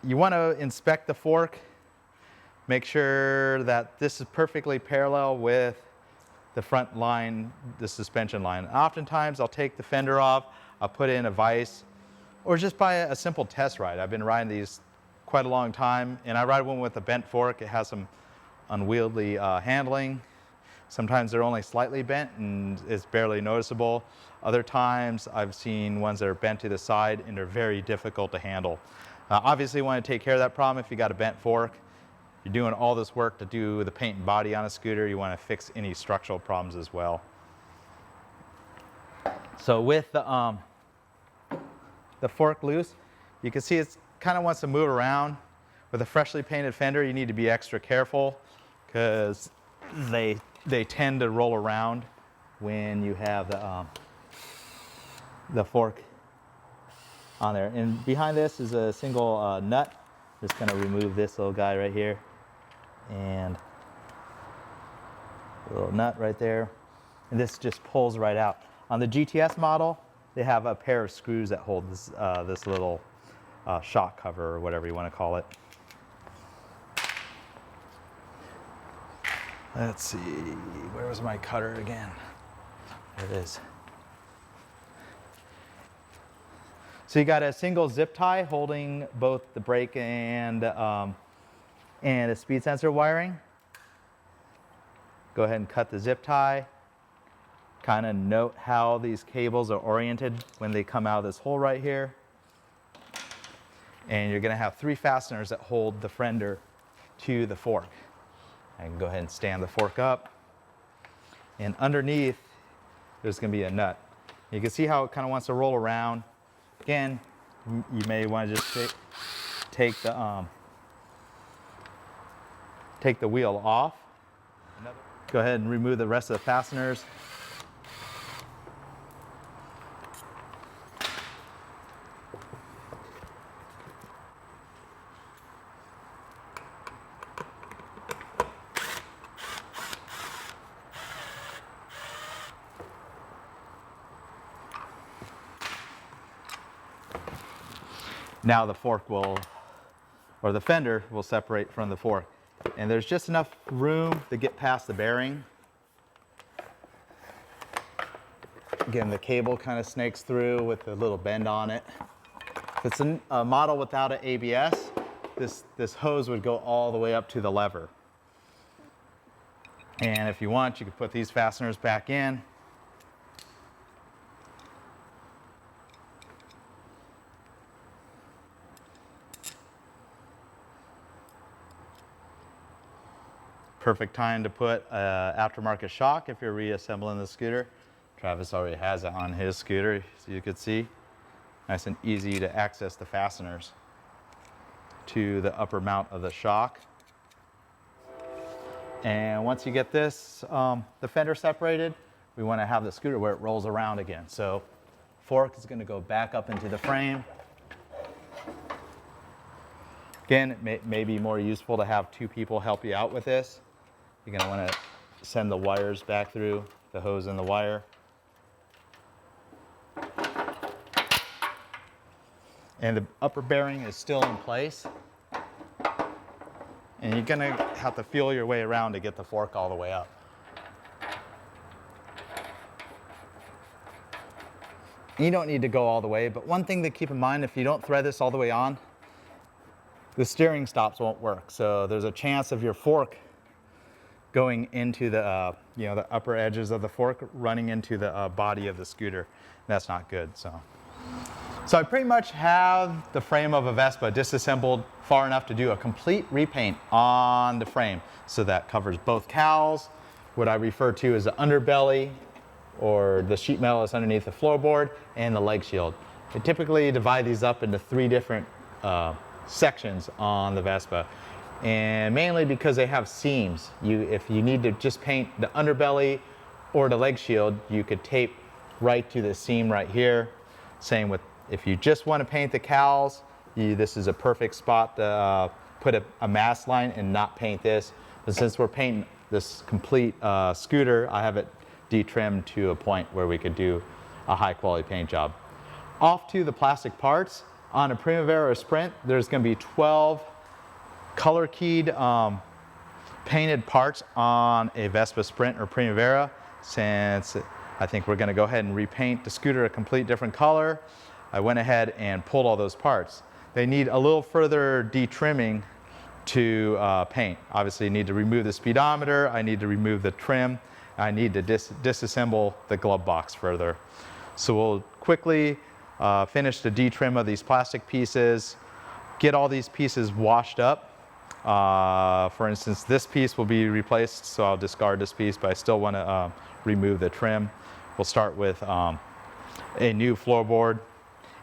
You want to inspect the fork, make sure that this is perfectly parallel with the front line, the suspension line. Oftentimes I'll take the fender off, I'll put in a vise, or just buy a simple test ride. I've been riding these quite a long time, and I ride one with a bent fork. It has some unwieldy handling. Sometimes they're only slightly bent and it's barely noticeable. Other times I've seen ones that are bent to the side and they're very difficult to handle. Obviously you want to take care of that problem if you got a bent fork. You're doing all this work to do the paint and body on a scooter. You want to fix any structural problems as well. So with the fork loose, you can see it kind of wants to move around. With a freshly painted fender, you need to be extra careful because they tend to roll around when you have the fork on there. And behind this is a single nut. Just going to remove this little guy right here, and a little nut right there, and this just pulls right out. On the GTS model, they have a pair of screws that hold this, this little shock cover or whatever you want to call it. Let's see, where was my cutter again? There it is. So you got a single zip tie holding both the brake and and the speed sensor wiring. Go ahead and cut the zip tie. Kind of note how these cables are oriented when they come out of this hole right here. And you're going to have 3 fasteners that hold the fender to the fork. I can go ahead and stand the fork up. And underneath, there's going to be a nut. You can see how it kind of wants to roll around. Again, you may want to just take the wheel off. Go ahead and remove the rest of the fasteners. Now the fork will, or the fender will separate from the fork. And there's just enough room to get past the bearing. Again, the cable kind of snakes through with a little bend on it. If it's a model without an ABS, this hose would go all the way up to the lever. And if you want, you could put these fasteners back in. Perfect time to put aftermarket shock if you're reassembling the scooter. Travis already has it on his scooter, so you could see. Nice and easy to access the fasteners to the upper mount of the shock. And once you get this, the fender separated, we want to have the scooter where it rolls around again. So fork is going to go back up into the frame. Again, it may be more useful to have 2 people help you out with this. You're going to want to send the wires back through, the hose and the wire. And the upper bearing is still in place. And you're going to have to feel your way around to get the fork all the way up. You don't need to go all the way, but one thing to keep in mind, if you don't thread this all the way on, the steering stops won't work. So there's a chance of your fork going into the, the upper edges of the fork, running into the body of the scooter. That's not good. So I pretty much have the frame of a Vespa disassembled far enough to do a complete repaint on the frame. So that covers both cowls, what I refer to as the underbelly, or the sheet metal that's underneath the floorboard, and the leg shield. I typically divide these up into 3 different sections on the Vespa. And mainly because they have seams. If you need to just paint the underbelly or the leg shield, you could tape right to the seam right here. Same with, if you just want to paint the cowls, this is a perfect spot to put a mast line and not paint this. But since we're painting this complete scooter, I have it detrimmed to a point where we could do a high quality paint job. Off to the plastic parts. On a Primavera or Sprint, there's going to be 12 color keyed painted parts on a Vespa Sprint or Primavera. Since I think we're going to go ahead and repaint the scooter a complete different color, I went ahead and pulled all those parts. They need a little further detrimming to paint. Obviously, you need to remove the speedometer, I need to remove the trim, I need to disassemble the glove box further. So we'll quickly finish the detrim of these plastic pieces, get all these pieces washed up. For instance, this piece will be replaced, so I'll discard this piece, but I still want to remove the trim. We'll start with a new floorboard,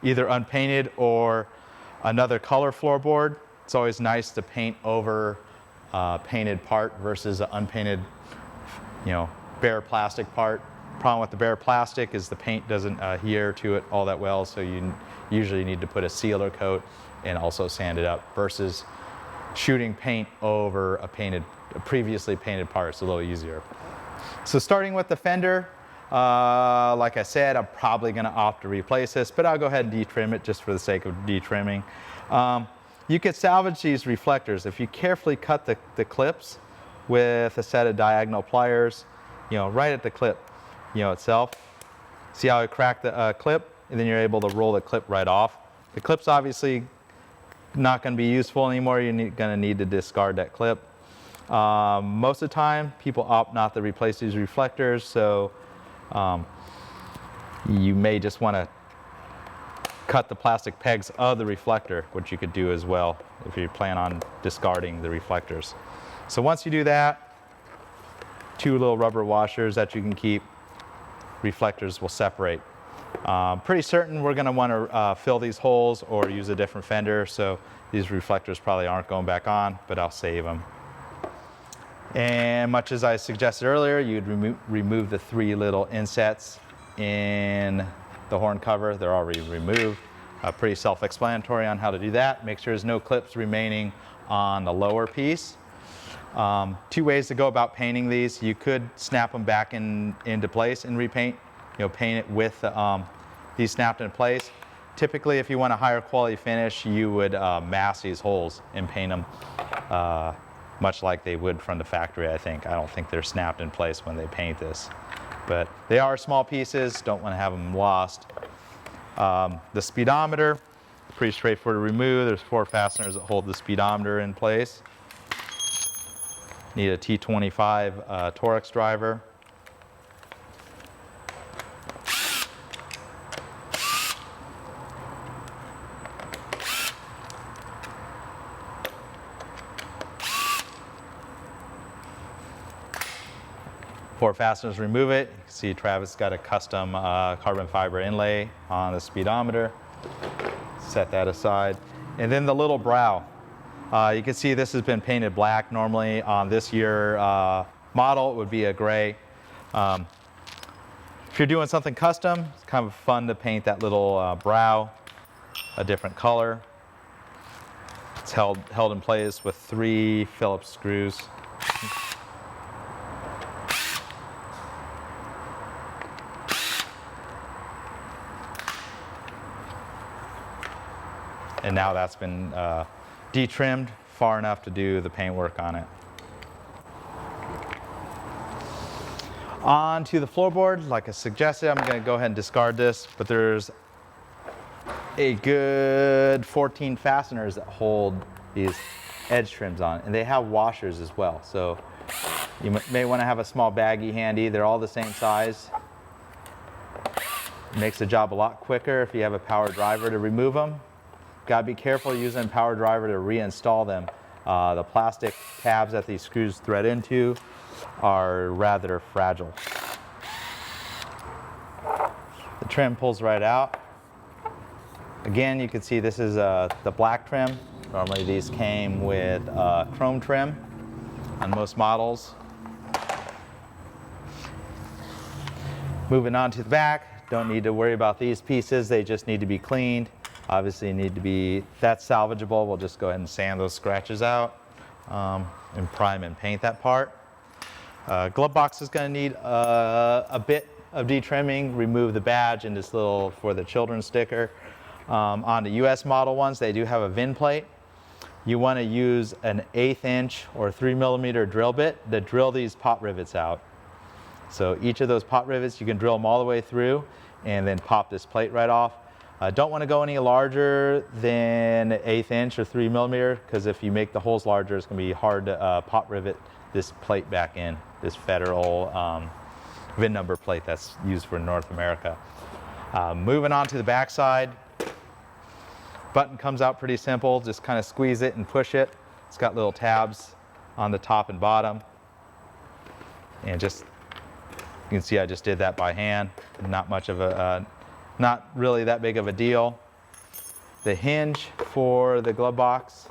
either unpainted or another color floorboard. It's always nice to paint over a painted part versus an unpainted, bare plastic part. Problem with the bare plastic is the paint doesn't adhere to it all that well, so you usually need to put a sealer coat and also sand it up, versus shooting paint over a previously painted part. It's a little easier. So starting with the fender, like I said, I'm probably going to opt to replace this, but I'll go ahead and detrim it just for the sake of detrimming. You could salvage these reflectors if you carefully cut the clips with a set of diagonal pliers, right at the clip, itself. See how I cracked the clip, and then you're able to roll the clip right off. The clip's obviously not going to be useful anymore. You're going to need to discard that clip. Most of the time, people opt not to replace these reflectors, so you may just want to cut the plastic pegs of the reflector, which you could do as well if you plan on discarding the reflectors. So once you do that, 2 little rubber washers that you can keep, reflectors will separate. Pretty certain we're going to want to fill these holes or use a different fender, so these reflectors probably aren't going back on, but I'll save them. And much as I suggested earlier, you'd remove the 3 little insets in the horn cover. They're already removed. Pretty self-explanatory on how to do that. Make sure there's no clips remaining on the lower piece. 2 ways to go about painting these. You could snap them back into place and repaint. Paint it with these snapped in place. Typically, if you want a higher quality finish, you would mask these holes and paint them much like they would from the factory, I think. I don't think they're snapped in place when they paint this. But they are small pieces, don't want to have them lost. The speedometer, pretty straightforward to remove. There's 4 fasteners that hold the speedometer in place. Need a T25 Torx driver. Four fasteners, remove it. You can see Travis got a custom carbon fiber inlay on the speedometer. Set that aside. And then the little brow. You can see this has been painted black. Normally on this year model it would be a gray. If you're doing something custom, it's kind of fun to paint that little brow a different color. It's held in place with 3 Phillips screws. And now that's been detrimmed far enough to do the paint work on it. On to the floorboard. Like I suggested, I'm going to go ahead and discard this, but there's a good 14 fasteners that hold these edge trims on, and they have washers as well. So you may want to have a small baggie handy. They're all the same size. It makes the job a lot quicker if you have a power driver to remove them. Got to be careful using power driver to reinstall them. The plastic tabs that these screws thread into are rather fragile. The trim pulls right out. Again, you can see this is the black trim. Normally these came with chrome trim on most models. Moving on to the back, don't need to worry about these pieces. They just need to be cleaned. Obviously need to be, that's salvageable. We'll just go ahead and sand those scratches out and prime and paint that part. Glove box is going to need a bit of detrimming. Remove the badge and this little for the children's sticker. On the US model ones, they do have a VIN plate. You want to use an 1/8 inch or 3mm drill bit to drill these pot rivets out. So each of those pot rivets, you can drill them all the way through and then pop this plate right off. Don't want to go any larger than 1/8 inch or 3mm, because if you make the holes larger, it's going to be hard to pot rivet this plate back in, this federal VIN number plate that's used for North America. Moving on to the back side. Button comes out pretty simple, just kind of squeeze it and push it. It's got little tabs on the top and bottom. And just, you can see I just did that by hand. Not much of a, not really that big of a deal. The hinge for the glove box,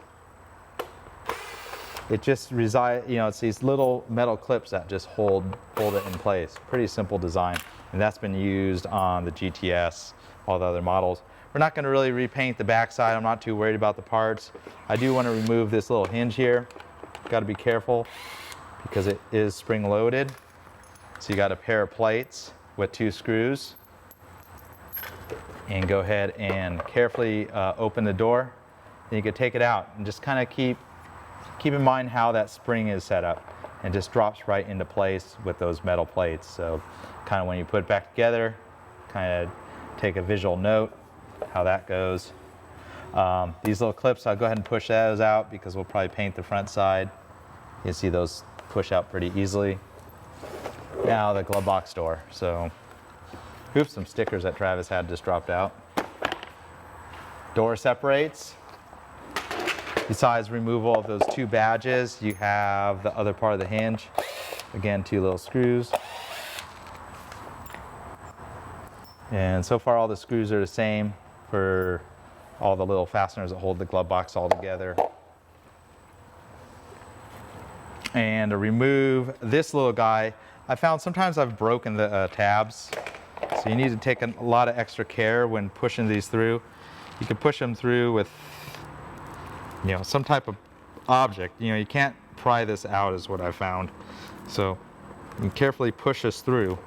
it just resides, you know, it's these little metal clips that just hold it in place. Pretty simple design. And that's been used on the GTS, all the other models. We're not going to really repaint the backside. I'm not too worried about the parts. I do want to remove this little hinge here. Got to be careful because it is spring loaded. So you got a pair of plates with 2 screws. And go ahead and carefully open the door. Then you can take it out and just kind of keep in mind how that spring is set up, and just drops right into place with those metal plates. So kind of when you put it back together, kind of take a visual note how that goes. These little clips, I'll go ahead and push those out because we'll probably paint the front side. You can see those push out pretty easily. Now the glove box door. So, oops, some stickers that Travis had just dropped out. Door separates. Besides removal of those two badges, you have the other part of the hinge. Again, two little screws. And so far all the screws are the same for all the little fasteners that hold the glove box all together. And to remove this little guy, I found sometimes I've broken the tabs. So you need to take a lot of extra care when pushing these through. You can push them through with, you know, some type of object. You know, you can't pry this out is what I found. So you carefully push this through.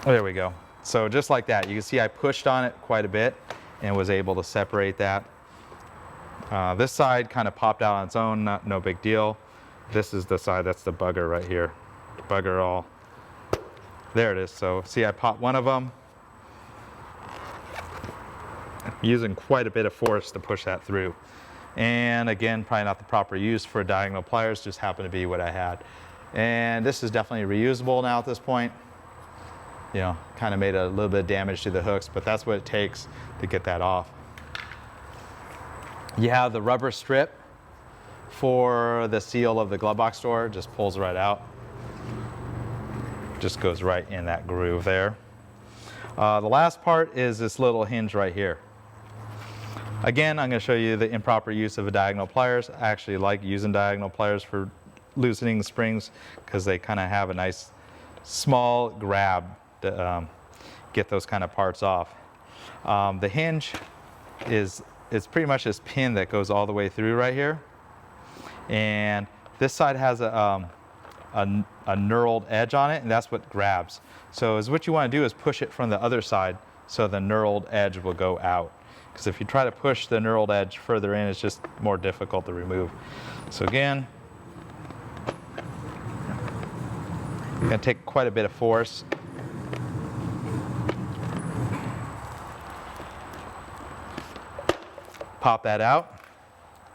Oh, there we go. So just like that, you can see I pushed on it quite a bit and was able to separate that. This side kind of popped out on its own, no big deal. This is the side, that's the bugger right here. Bugger all. There it is. So see, I popped one of them. I'm using quite a bit of force to push that through. And again, probably not the proper use for diagonal pliers, just happened to be what I had. And this is definitely reusable now at this point. You know, kind of made a little bit of damage to the hooks, but that's what it takes to get that off. You have the rubber strip for the seal of the glove box door, just pulls right out. Just goes right in that groove there. The last part is this little hinge right here. Again, I'm going to show you the improper use of a diagonal pliers. I actually like using diagonal pliers for loosening springs because they kind of have a nice small grab to get those kind of parts off. The hinge is pretty much this pin that goes all the way through right here, and this side has a knurled edge on it, and that's what grabs. So what you want to do is push it from the other side so the knurled edge will go out, because if you try to push the knurled edge further in, it's just more difficult to remove. So again, you're going to take quite a bit of force. Pop that out,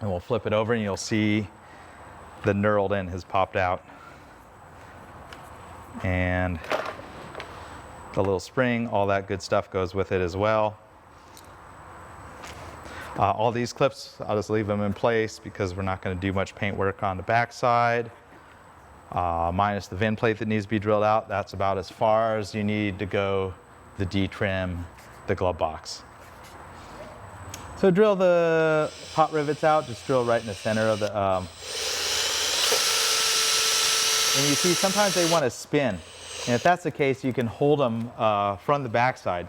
and we'll flip it over and you'll see the knurled end has popped out. And the little spring, all that good stuff goes with it as well. All these clips, I'll just leave them in place because we're not going to do much paint work on the back side. Minus the VIN plate that needs to be drilled out. That's about as far as you need to go to de-trim the glove box. So drill the hot rivets out, just drill right in the center of the, and you see sometimes they want to spin. And if that's the case, you can hold them from the backside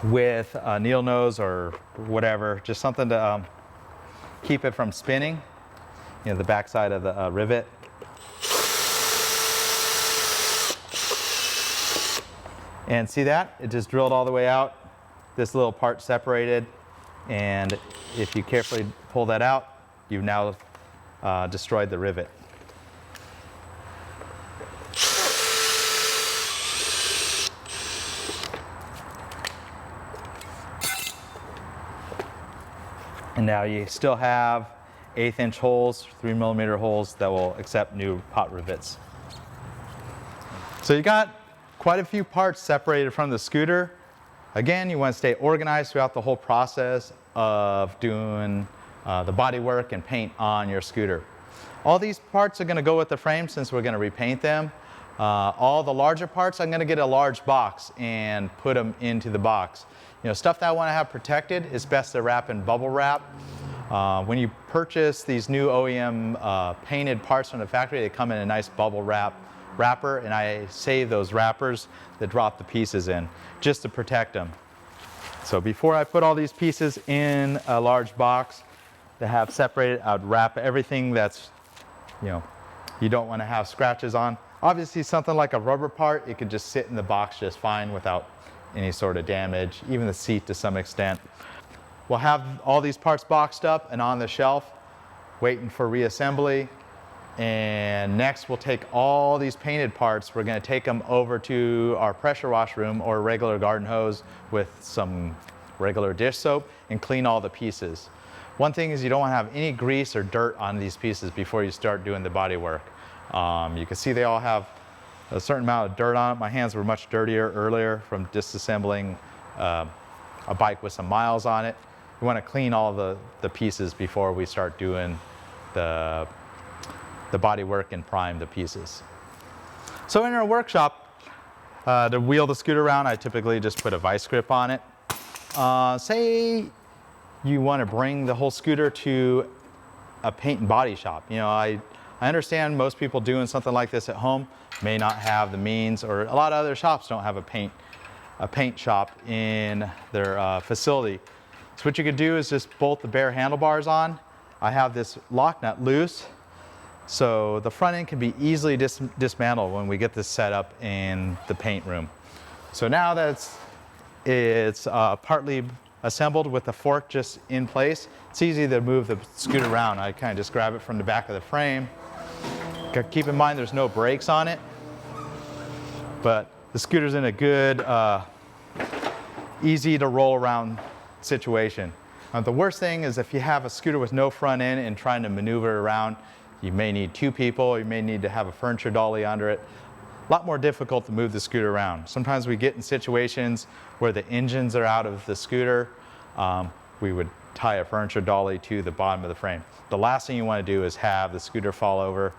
with a needle nose or whatever, just something to keep it from spinning. You know, the backside of the rivet. And see that? It just drilled all the way out. This little part separated, and if you carefully pull that out, you've now destroyed the rivet. And now you still have 1/8 inch holes, 3mm holes that will accept new hot rivets. So you got quite a few parts separated from the scooter. Again, you want to stay organized throughout the whole process of doing the body work and paint on your scooter. All these parts are going to go with the frame since we're going to repaint them. All the larger parts, I'm going to get a large box and put them into the box. You know, stuff that I want to have protected is best to wrap in bubble wrap. When you purchase these new OEM painted parts from the factory, they come in a nice bubble wrapper, and I save those wrappers that drop the pieces in just to protect them. So before I put all these pieces in a large box to have separated, I would wrap everything that's, you know, you don't want to have scratches on. Obviously something like a rubber part, it could just sit in the box just fine without any sort of damage, even the seat to some extent. We'll have all these parts boxed up and on the shelf, waiting for reassembly. And next we'll take all these painted parts, we're going to take them over to our pressure wash room or regular garden hose with some regular dish soap and clean all the pieces. One thing is you don't want to have any grease or dirt on these pieces before you start doing the body work. You can see they all have a certain amount of dirt on it. My hands were much dirtier earlier from disassembling a bike with some miles on it. We want to clean all the pieces before we start doing the body work and prime the pieces. So in our workshop, to wheel the scooter around, I typically just put a vice grip on it. Say you want to bring the whole scooter to a paint and body shop. You know, I understand most people doing something like this at home may not have the means, or a lot of other shops don't have a paint shop in their facility. So what you could do is just bolt the bare handlebars on. I have this lock nut loose, so the front end can be easily dismantled when we get this set up in the paint room. So now that it's partly assembled with the fork just in place, it's easy to move the scooter around. I kind of just grab it from the back of the frame. Keep in mind there's no brakes on it, but the scooter's in a good, easy to roll around situation. The worst thing is if you have a scooter with no front end and trying to maneuver around, you may need two people, you may need to have a furniture dolly under it. A lot more difficult to move the scooter around. Sometimes we get in situations where the engines are out of the scooter. We would tie a furniture dolly to the bottom of the frame. The last thing you want to do is have the scooter fall over.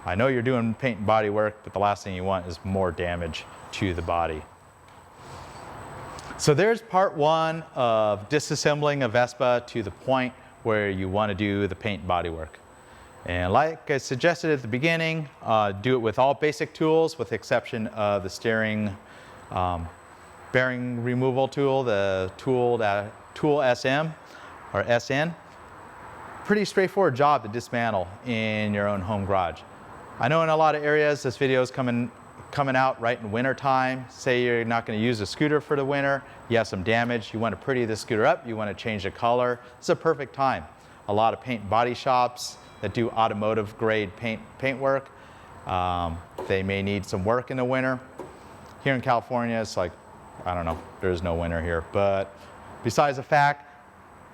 I know you're doing paint and body work, but the last thing you want is more damage to the body. So there's part one of disassembling a Vespa to the point where you want to do the paint and body work. And like I suggested at the beginning, do it with all basic tools with the exception of the steering bearing removal tool, the tool SM or SN. Pretty straightforward job to dismantle in your own home garage. I know in a lot of areas this video is coming out right in winter time. Say you're not going to use a scooter for the winter, you have some damage, you want to pretty the scooter up, you want to change the color. It's a perfect time. A lot of paint and body shops that do automotive grade paint work, they may need some work in the winter. Here in California, it's like, I don't know, there's no winter here. But besides the fact,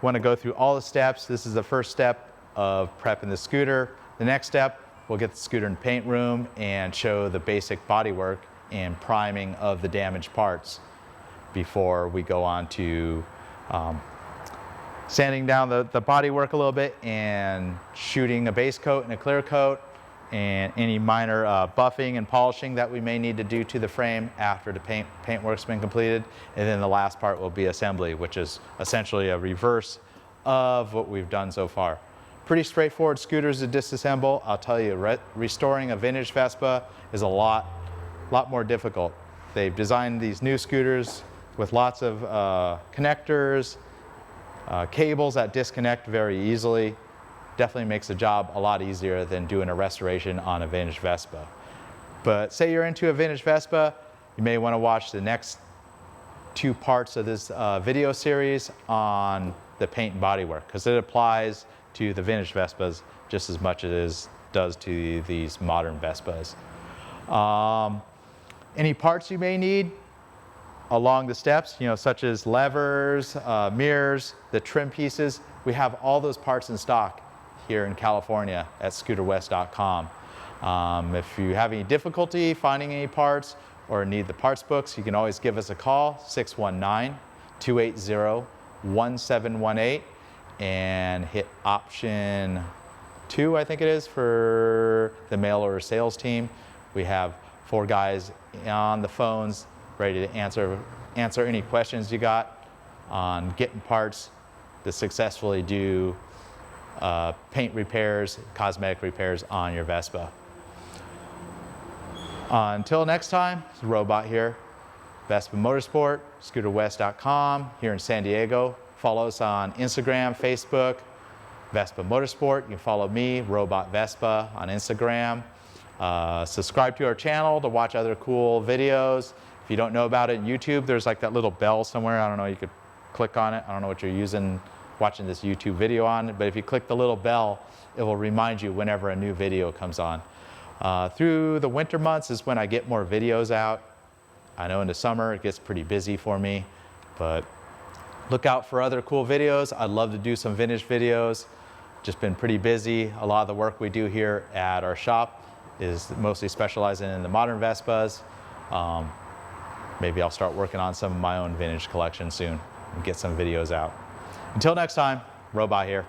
want to go through all the steps. This is the first step of prepping the scooter. The next step, we'll get the scooter in the paint room and show the basic body work and priming of the damaged parts before we go on to sanding down the body work a little bit and shooting a base coat and a clear coat and any minor buffing and polishing that we may need to do to the frame after the paint work's been completed. And then the last part will be assembly, which is essentially a reverse of what we've done so far. Pretty straightforward scooters to disassemble. I'll tell you, restoring a vintage Vespa is a lot more difficult. They've designed these new scooters with lots of connectors, cables that disconnect very easily. Definitely makes the job a lot easier than doing a restoration on a vintage Vespa. But say you're into a vintage Vespa, you may want to watch the next two parts of this video series on the paint and body work, because it applies to the vintage Vespas just as much as it does to these modern Vespas. Any parts you may need along the steps, you know, such as levers, mirrors, the trim pieces, we have all those parts in stock here in California at scooterwest.com. If you have any difficulty finding any parts or need the parts books, you can always give us a call, 619-280-1718, and hit option 2, I think it is, for the mail order sales team. We have 4 guys on the phones ready to answer any questions you got on getting parts to successfully do paint repairs, cosmetic repairs on your Vespa. Until next time, it's Robot here, Vespa Motorsport, scooterwest.com here in San Diego. Follow us on Instagram, Facebook, Vespa Motorsport. You can follow me, Robot Vespa, on Instagram. Subscribe to our channel to watch other cool videos. If you don't know about it, YouTube, there's like that little bell somewhere. I don't know, you could click on it. I don't know what you're using watching this YouTube video on, but if you click the little bell, it will remind you whenever a new video comes on. Through the winter months is when I get more videos out. I know in the summer it gets pretty busy for me, but look out for other cool videos. I'd love to do some vintage videos. Just been pretty busy. A lot of the work we do here at our shop is mostly specializing in the modern Vespas. Maybe I'll start working on some of my own vintage collection soon and get some videos out. Until next time, Robot here.